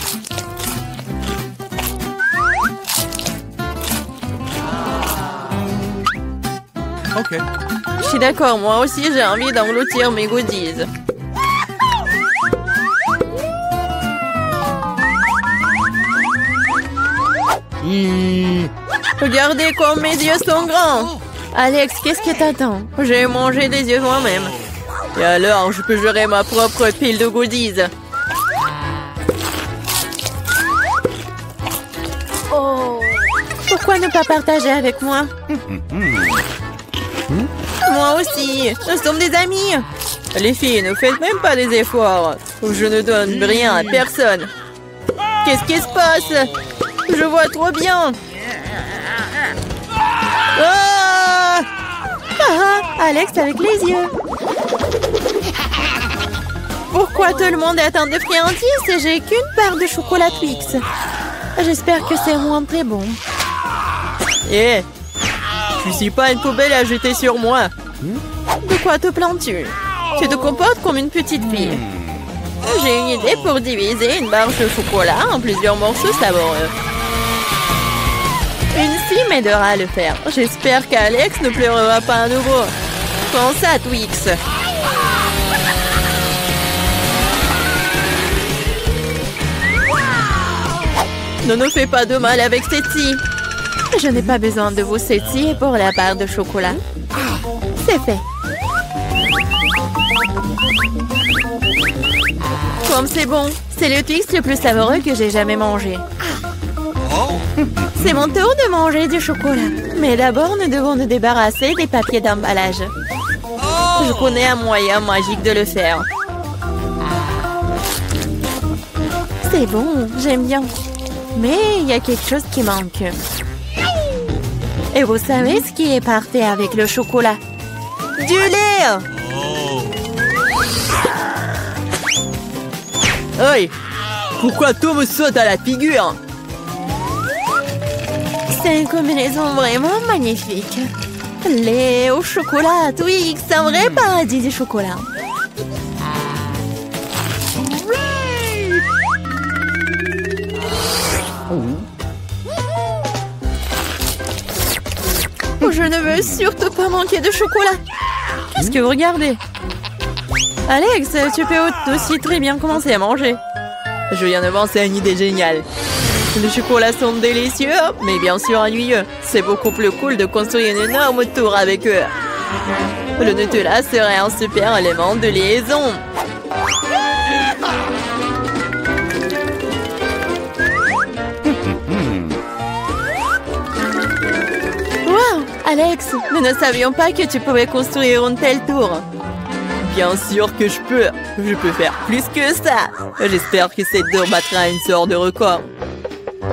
Okay. Je suis d'accord, moi aussi j'ai envie d'engloutir mes goodies. Regardez comme mes yeux sont grands. Alex, qu'est-ce que t'attends? J'ai mangé des yeux moi-même. Et alors, je peux gérer ma propre pile de goodies. Pourquoi ne pas partager avec moi? Moi aussi, nous sommes des amis. Les filles, ne faites même pas des efforts. Je ne donne rien à personne. Qu'est-ce qui se passe? Je vois trop bien. Ah! Alex avec les yeux. Pourquoi tout le monde est en de friandises et j'ai qu'une part de chocolat Twix? J'espère que c'est moins très bon. Je suis pas une poubelle à jeter sur moi. De quoi te plains-tu? Tu te comportes comme une petite fille. J'ai une idée pour diviser une barre de chocolat en plusieurs morceaux savoureux. Une fille m'aidera à le faire. J'espère qu'Alex ne pleurera pas à nouveau. Prends ça, Twix. Ne nous fais pas de mal avec Cétie. Je n'ai pas besoin de vous Cétie pour la barre de chocolat. C'est fait. Comme c'est bon, c'est le Twix le plus savoureux que j'ai jamais mangé. C'est mon tour de manger du chocolat. Mais d'abord, nous devons nous débarrasser des papiers d'emballage. Je connais un moyen magique de le faire. C'est bon, j'aime bien. Mais il y a quelque chose qui manque. Et vous savez ce qui est parfait avec le chocolat? Du lait! Hey! Pourquoi tout me saute à la figure? C'est une combinaison vraiment magnifique. Lait au chocolat, Twix, c'est un vrai paradis du chocolat. Je ne veux surtout pas manquer de chocolat. Qu'est-ce que vous regardez? Alex, tu peux aussi très bien commencer à manger. Je viens de penser à une idée géniale. Les chocolats sont délicieux, mais bien sûr ennuyeux. C'est beaucoup plus cool de construire une énorme tour avec eux. Le Nutella serait un super élément de liaison. Wow, Alex, nous ne savions pas que tu pouvais construire une telle tour. Bien sûr que je peux. Je peux faire plus que ça. J'espère que cette tour battra une sorte de record.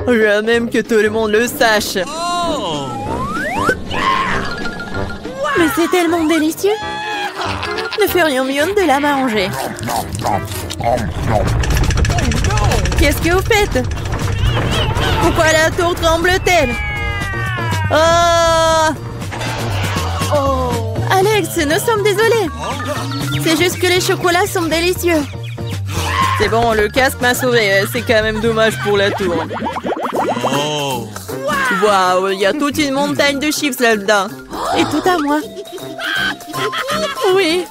Je veux même que tout le monde le sache. Mais c'est tellement délicieux. Nous ferions mieux de la manger. Qu'est-ce que vous faites? Pourquoi la tour tremble-t-elle? Oh! Alex, nous sommes désolés. C'est juste que les chocolats sont délicieux. C'est bon, le casque m'a sauvé. C'est quand même dommage pour la tour. Waouh, il y a toute une montagne de chips là-dedans. Et tout à moi. Oui.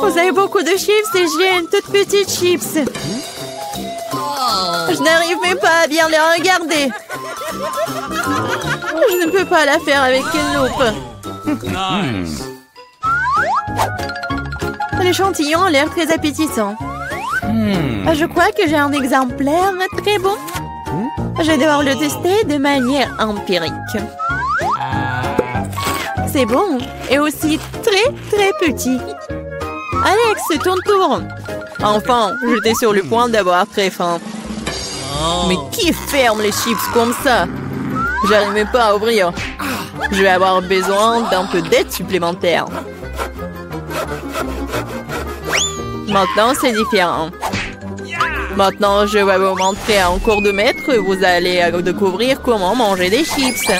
Vous avez beaucoup de chips et j'ai une toute petite chips. Je n'arrive même pas à bien les regarder. Je ne peux pas la faire avec une loupe. L'échantillon a l'air très appétissant. Je crois que j'ai un exemplaire très bon. Je vais devoir le tester de manière empirique. C'est bon et aussi très petit. Alex, c'est ton tour. Enfin, j'étais sur le point d'avoir très faim. Mais qui ferme les chips comme ça? J'arrive même pas à ouvrir. Je vais avoir besoin d'un peu d'aide supplémentaire. Maintenant, c'est différent. Maintenant, je vais vous montrer en cours de maître. Vous allez découvrir comment manger des chips.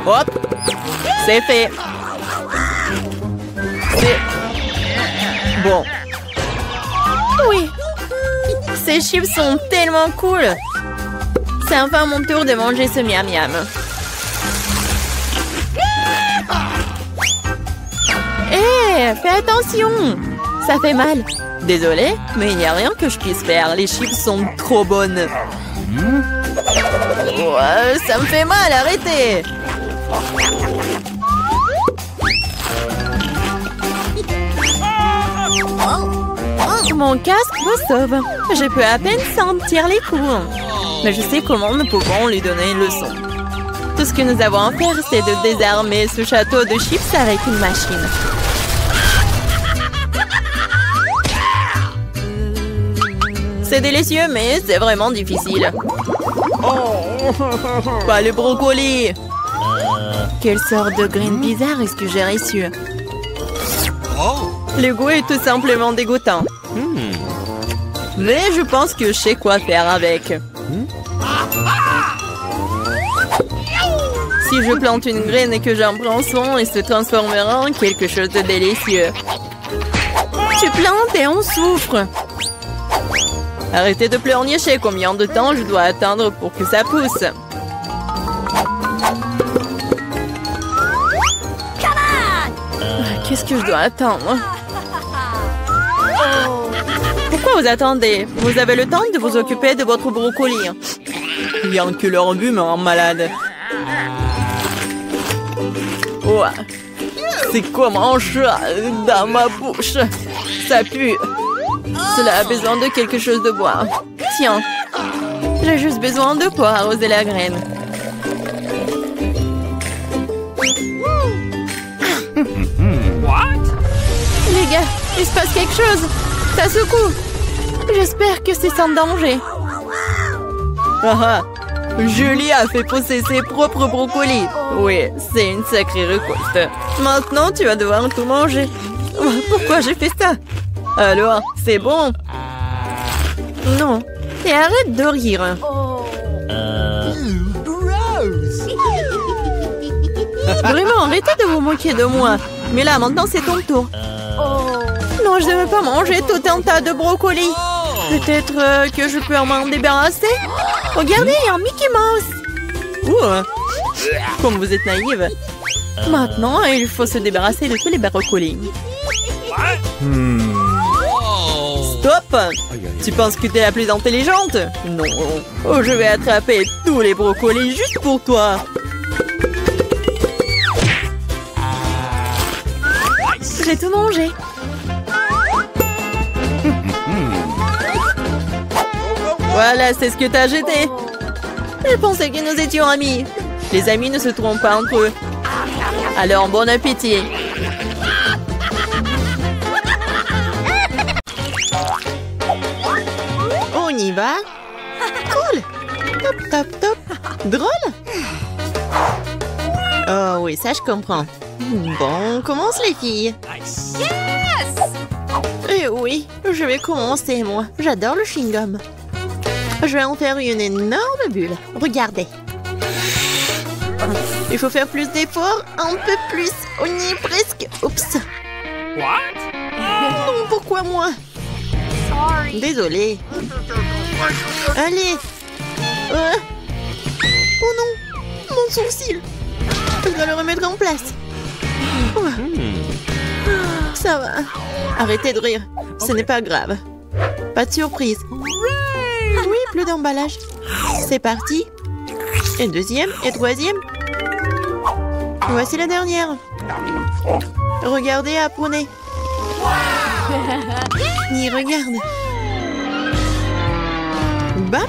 Hop! C'est fait. Bon. Oui. Ces chips sont tellement cool. C'est enfin mon tour de manger ce miam miam. Hé, fais attention. Ça fait mal. Désolée, mais il n'y a rien que je puisse faire. Les chips sont trop bonnes. Ouais, ça me fait mal, arrêtez. Mon casque me sauve. Je peux à peine sentir les coups. Mais je sais comment nous pouvons lui donner une leçon. Tout ce que nous avons à faire, c'est de désarmer ce château de chips avec une machine. C'est délicieux, mais c'est vraiment difficile. Oh, pas le brocoli. Quelle sorte de graine bizarre est-ce que j'ai reçu? Le goût est tout simplement dégoûtant. Mais je pense que je sais quoi faire avec. Si je plante une graine et que j'en prends soin, elle se transformera en quelque chose de délicieux. Tu plantes et on souffre. Arrêtez de pleurnicher. Combien de temps je dois attendre pour que ça pousse? Qu'est-ce que je dois attendre? Pourquoi vous attendez? Vous avez le temps de vous occuper de votre brocoli. Rien que leur but me rend malade. Ouais. C'est comme un chat dans ma bouche. Ça pue. Cela a besoin de quelque chose de boire. Tiens. J'ai juste besoin de quoi arroser la graine. Les gars, il se passe quelque chose. Ça secoue. J'espère que c'est sans danger. Ah ah. Julie a fait pousser ses propres brocolis. Oui, c'est une sacrée récolte. Maintenant, tu vas devoir tout manger. Pourquoi j'ai fait ça? Alors, c'est bon? Non. Et arrête de rire. Vraiment, arrêtez de vous moquer de moi. Mais là, maintenant, c'est ton tour. Non, je ne veux pas manger tout un tas de brocolis. Peut-être que je peux m'en débarrasser? Regardez, il y a un Mickey Mouse. Comme vous êtes naïve. Maintenant, il faut se débarrasser de tous les brocolis. Stop! Tu penses que tu es la plus intelligente? Non. Oh, je vais attraper tous les brocolis juste pour toi. J'ai tout mangé. Voilà, c'est ce que t'as jeté. Je pensais que nous étions amis. Les amis ne se trompent pas entre eux. Alors, bon appétit. On y va. Cool. Top, top, top. Drôle. Oh oui, ça je comprends. Bon, on commence les filles. Eh oui, je vais commencer moi. J'adore le chewing-gum. Je vais en faire une énorme bulle. Regardez. Il faut faire plus d'efforts. Un peu plus. On y est presque. Oups. Non, pourquoi moi? Désolée. Allez. Oh non. Mon sourcil. Je dois le remettre en place. Ça va. Arrêtez de rire. Ce n'est pas grave. Pas de surprise. Oui, plus d'emballage. C'est parti. Et deuxième, et troisième. Voici la dernière. Regardez, apprenez. Y regarde. Bah.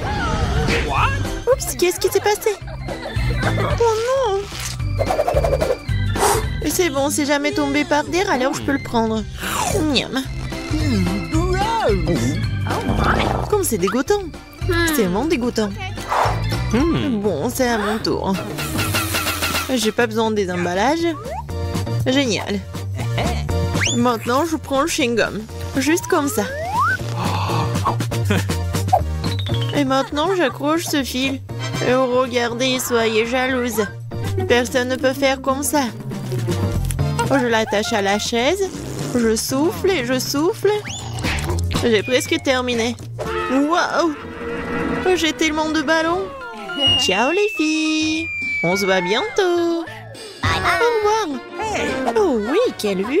Oups, qu'est-ce qui s'est passé? Oh non. C'est bon, c'est jamais tombé par terre, alors je peux le prendre. Miam. Comme c'est dégoûtant. C'est vraiment dégoûtant. Bon, c'est à mon tour. J'ai pas besoin des emballages. Génial. Maintenant, je prends le chewing-gum. Juste comme ça. Et maintenant, j'accroche ce fil. Et regardez, soyez jalouse. Personne ne peut faire comme ça. Je l'attache à la chaise. Je souffle et je souffle. J'ai presque terminé. Waouh! J'ai tellement de ballons. Ciao les filles. On se voit bientôt. Au revoir. Oh oui, quelle vue.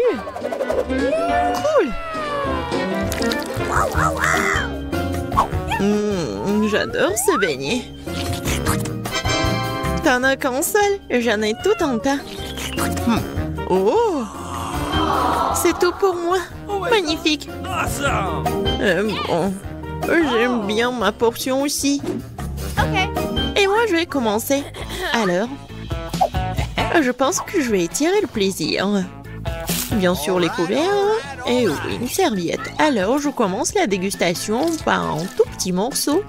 Cool. J'adore ce beignet. T'en as qu'un seul? J'en ai tout un tas. Oh! C'est tout pour moi. Magnifique. Bon, j'aime bien ma portion aussi. Et moi, je vais commencer. Alors, je pense que je vais étirer le plaisir. Bien sûr, les couverts. Et oui, une serviette. Alors, je commence la dégustation par un tout petit morceau.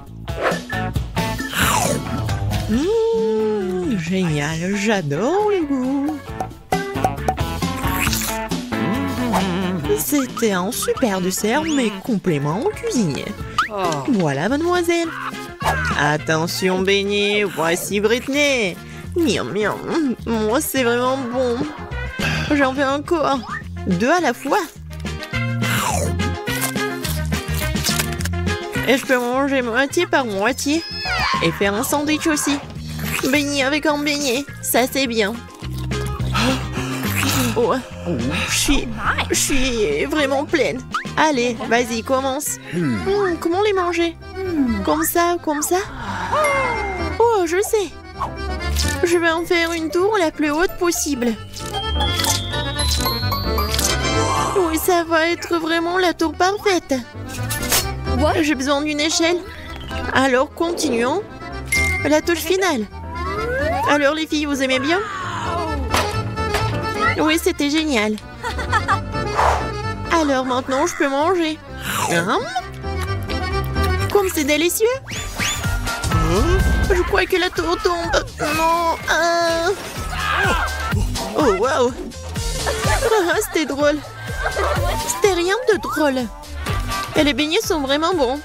Génial, j'adore le goût. C'était un super dessert, mais complément au cuisinier. Voilà, mademoiselle. Attention, beignet, voici Britney. Miam, miam. Moi, c'est vraiment bon. J'en fais encore. 2 à la fois. Et je peux manger moitié par moitié. Et faire un sandwich aussi. Beignet avec un beignet. Ça, c'est bien. Oh, je suis vraiment pleine. Allez, vas-y, commence. Comment les manger? Comme ça, comme ça? Oh, je sais. Je vais en faire une tour la plus haute possible. Oui, ça va être vraiment la tour parfaite. J'ai besoin d'une échelle. Alors, continuons. La touche finale. Alors, les filles, vous aimez bien? Oui, c'était génial. Alors, maintenant, je peux manger. Comme c'est délicieux. Je crois que la tour tombe. Non. Oh, waouh. C'était drôle. C'était rien de drôle. Et les beignets sont vraiment bons.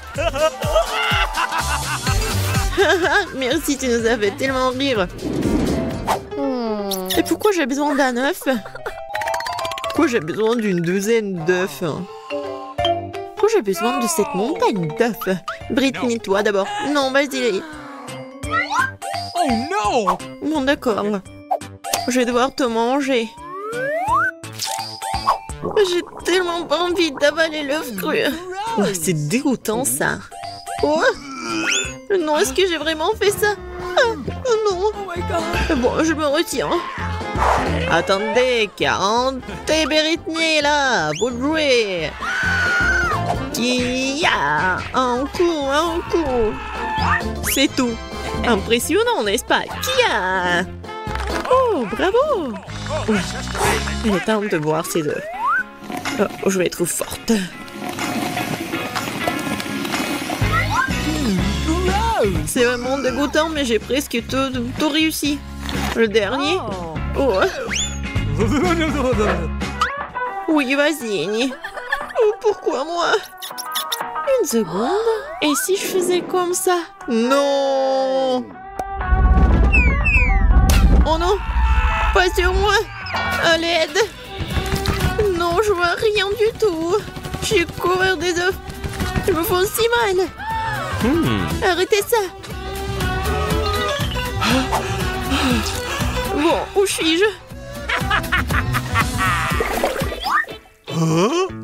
Merci, tu nous as fait tellement rire. Et pourquoi j'ai besoin d'un œuf? Pourquoi j'ai besoin d'une douzaine d'œufs? Pourquoi j'ai besoin de cette montagne d'œufs? Britney, toi d'abord. Non, vas-y. Oh non! Bon, d'accord. Je vais devoir te manger. J'ai tellement pas envie d'avaler l'œuf cru. Oh, c'est dégoûtant, ça. Oh! Non, est-ce que j'ai vraiment fait ça? Non. Bon, je me retire. Attendez, 40 et Britney là, vous jouez. Qui a un coup. C'est tout. Impressionnant, n'est-ce pas? Qui a? Oh, bravo. Il est temps de boire ces œufs. Oh, je vais être forte. C'est vraiment dégoûtant, mais j'ai presque tout réussi. Le dernier. Oh. Oui, vas-y, Annie. Oh, pourquoi moi? Une seconde. Et si je faisais comme ça? Non. Oh non. Pas sur moi. À l'aide. Non, je vois rien du tout. Je suis couvert des œufs. Je me fais si mal. Arrêtez ça. Bon, où suis-je?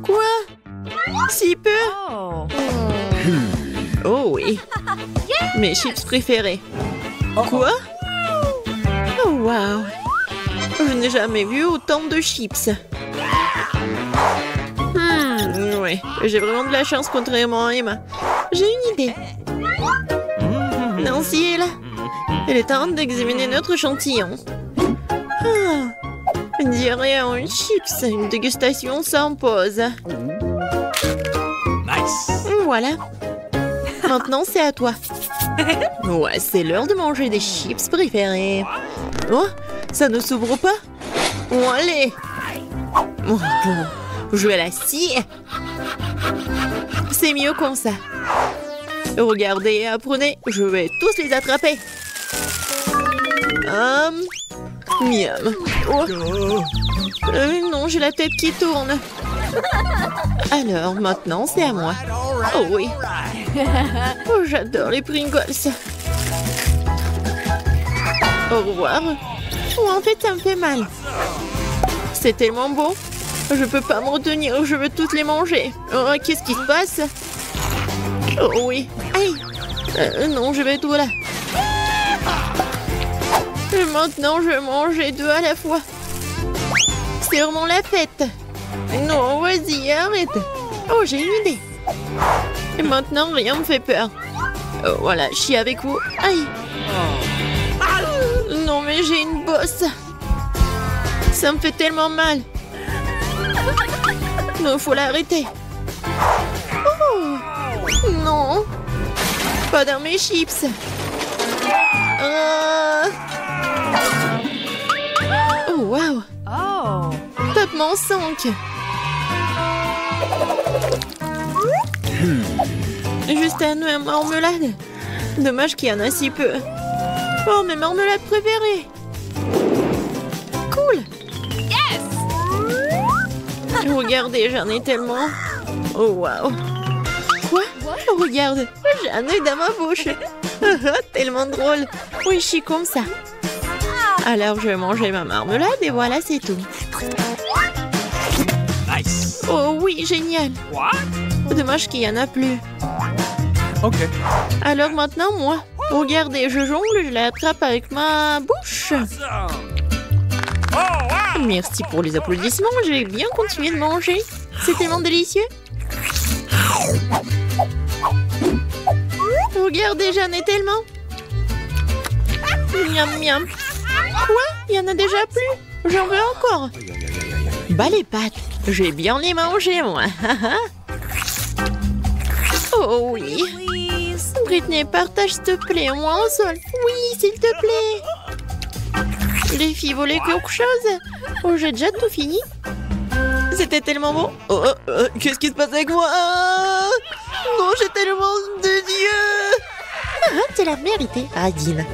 Quoi? Si peu? Oh oui. Mes chips préférés. Quoi? Oh wow. Je n'ai jamais vu autant de chips. Oui, j'ai vraiment de la chance contrairement à Emma. J'ai une idée. Nancy est là. Elle est en train d'examiner notre échantillon. Dirait un chips, une dégustation s'impose. Nice. Voilà. Maintenant, c'est à toi. Ouais, c'est l'heure de manger des chips préférés. Oh, ça ne s'ouvre pas? Bon, allez. Oh, bon, je vais la scier. C'est mieux comme ça. Regardez et apprenez, je vais tous les attraper. Miam. Oh. Non, j'ai la tête qui tourne. Alors, maintenant, c'est à moi. Oh oui. Oh, j'adore les Pringles. Au revoir. Oh, en fait, ça me fait mal. C'est tellement beau. Je peux pas me retenir, je veux toutes les manger. Oh, qu'est-ce qui se passe? Oh oui. Aïe. Non, je vais tout là. Et maintenant, je vais manger 2 à la fois. C'est vraiment la fête. Non, vas-y, arrête. Oh, j'ai une idée. Et maintenant, rien me fait peur. Oh, voilà, je suis avec vous. Aïe. Non, mais j'ai une bosse. Ça me fait tellement mal. Non, faut l'arrêter. Oh, non. Pas dans mes chips. Oh, waouh. Oh. Top mon 5. Juste un œuf à marmelade. Dommage qu'il y en a si peu. Oh, mes marmelades préférées. Cool. Yes. Regardez, j'en ai tellement. Oh, waouh. Quoi? Oh, regarde, j'ai un œuf dans ma bouche. Tellement drôle. Oui, je suis comme ça. Alors, je vais manger ma marmelade et voilà, c'est tout. Nice. Oh oui, génial. What? Dommage qu'il n'y en a plus. Ok. Alors maintenant, moi. Regardez, je jongle, je l'attrape avec ma bouche. Merci pour les applaudissements, je vais bien continuer de manger. C'est tellement délicieux. Regardez, j'en ai tellement. Miam, miam. Quoi? Il y en a déjà plus? J'en veux encore. Bah les pâtes, je vais bien les manger, moi. Oh oui. Britney, partage s'il te plaît, moi en sol. Oui, s'il te plaît. Les filles voulaient quelque chose. Oh, j'ai déjà tout fini. C'était tellement bon. Qu'est-ce qui se passe avec moi? Non, j'ai tellement de Dieu. Tu l'as mérité, Radine.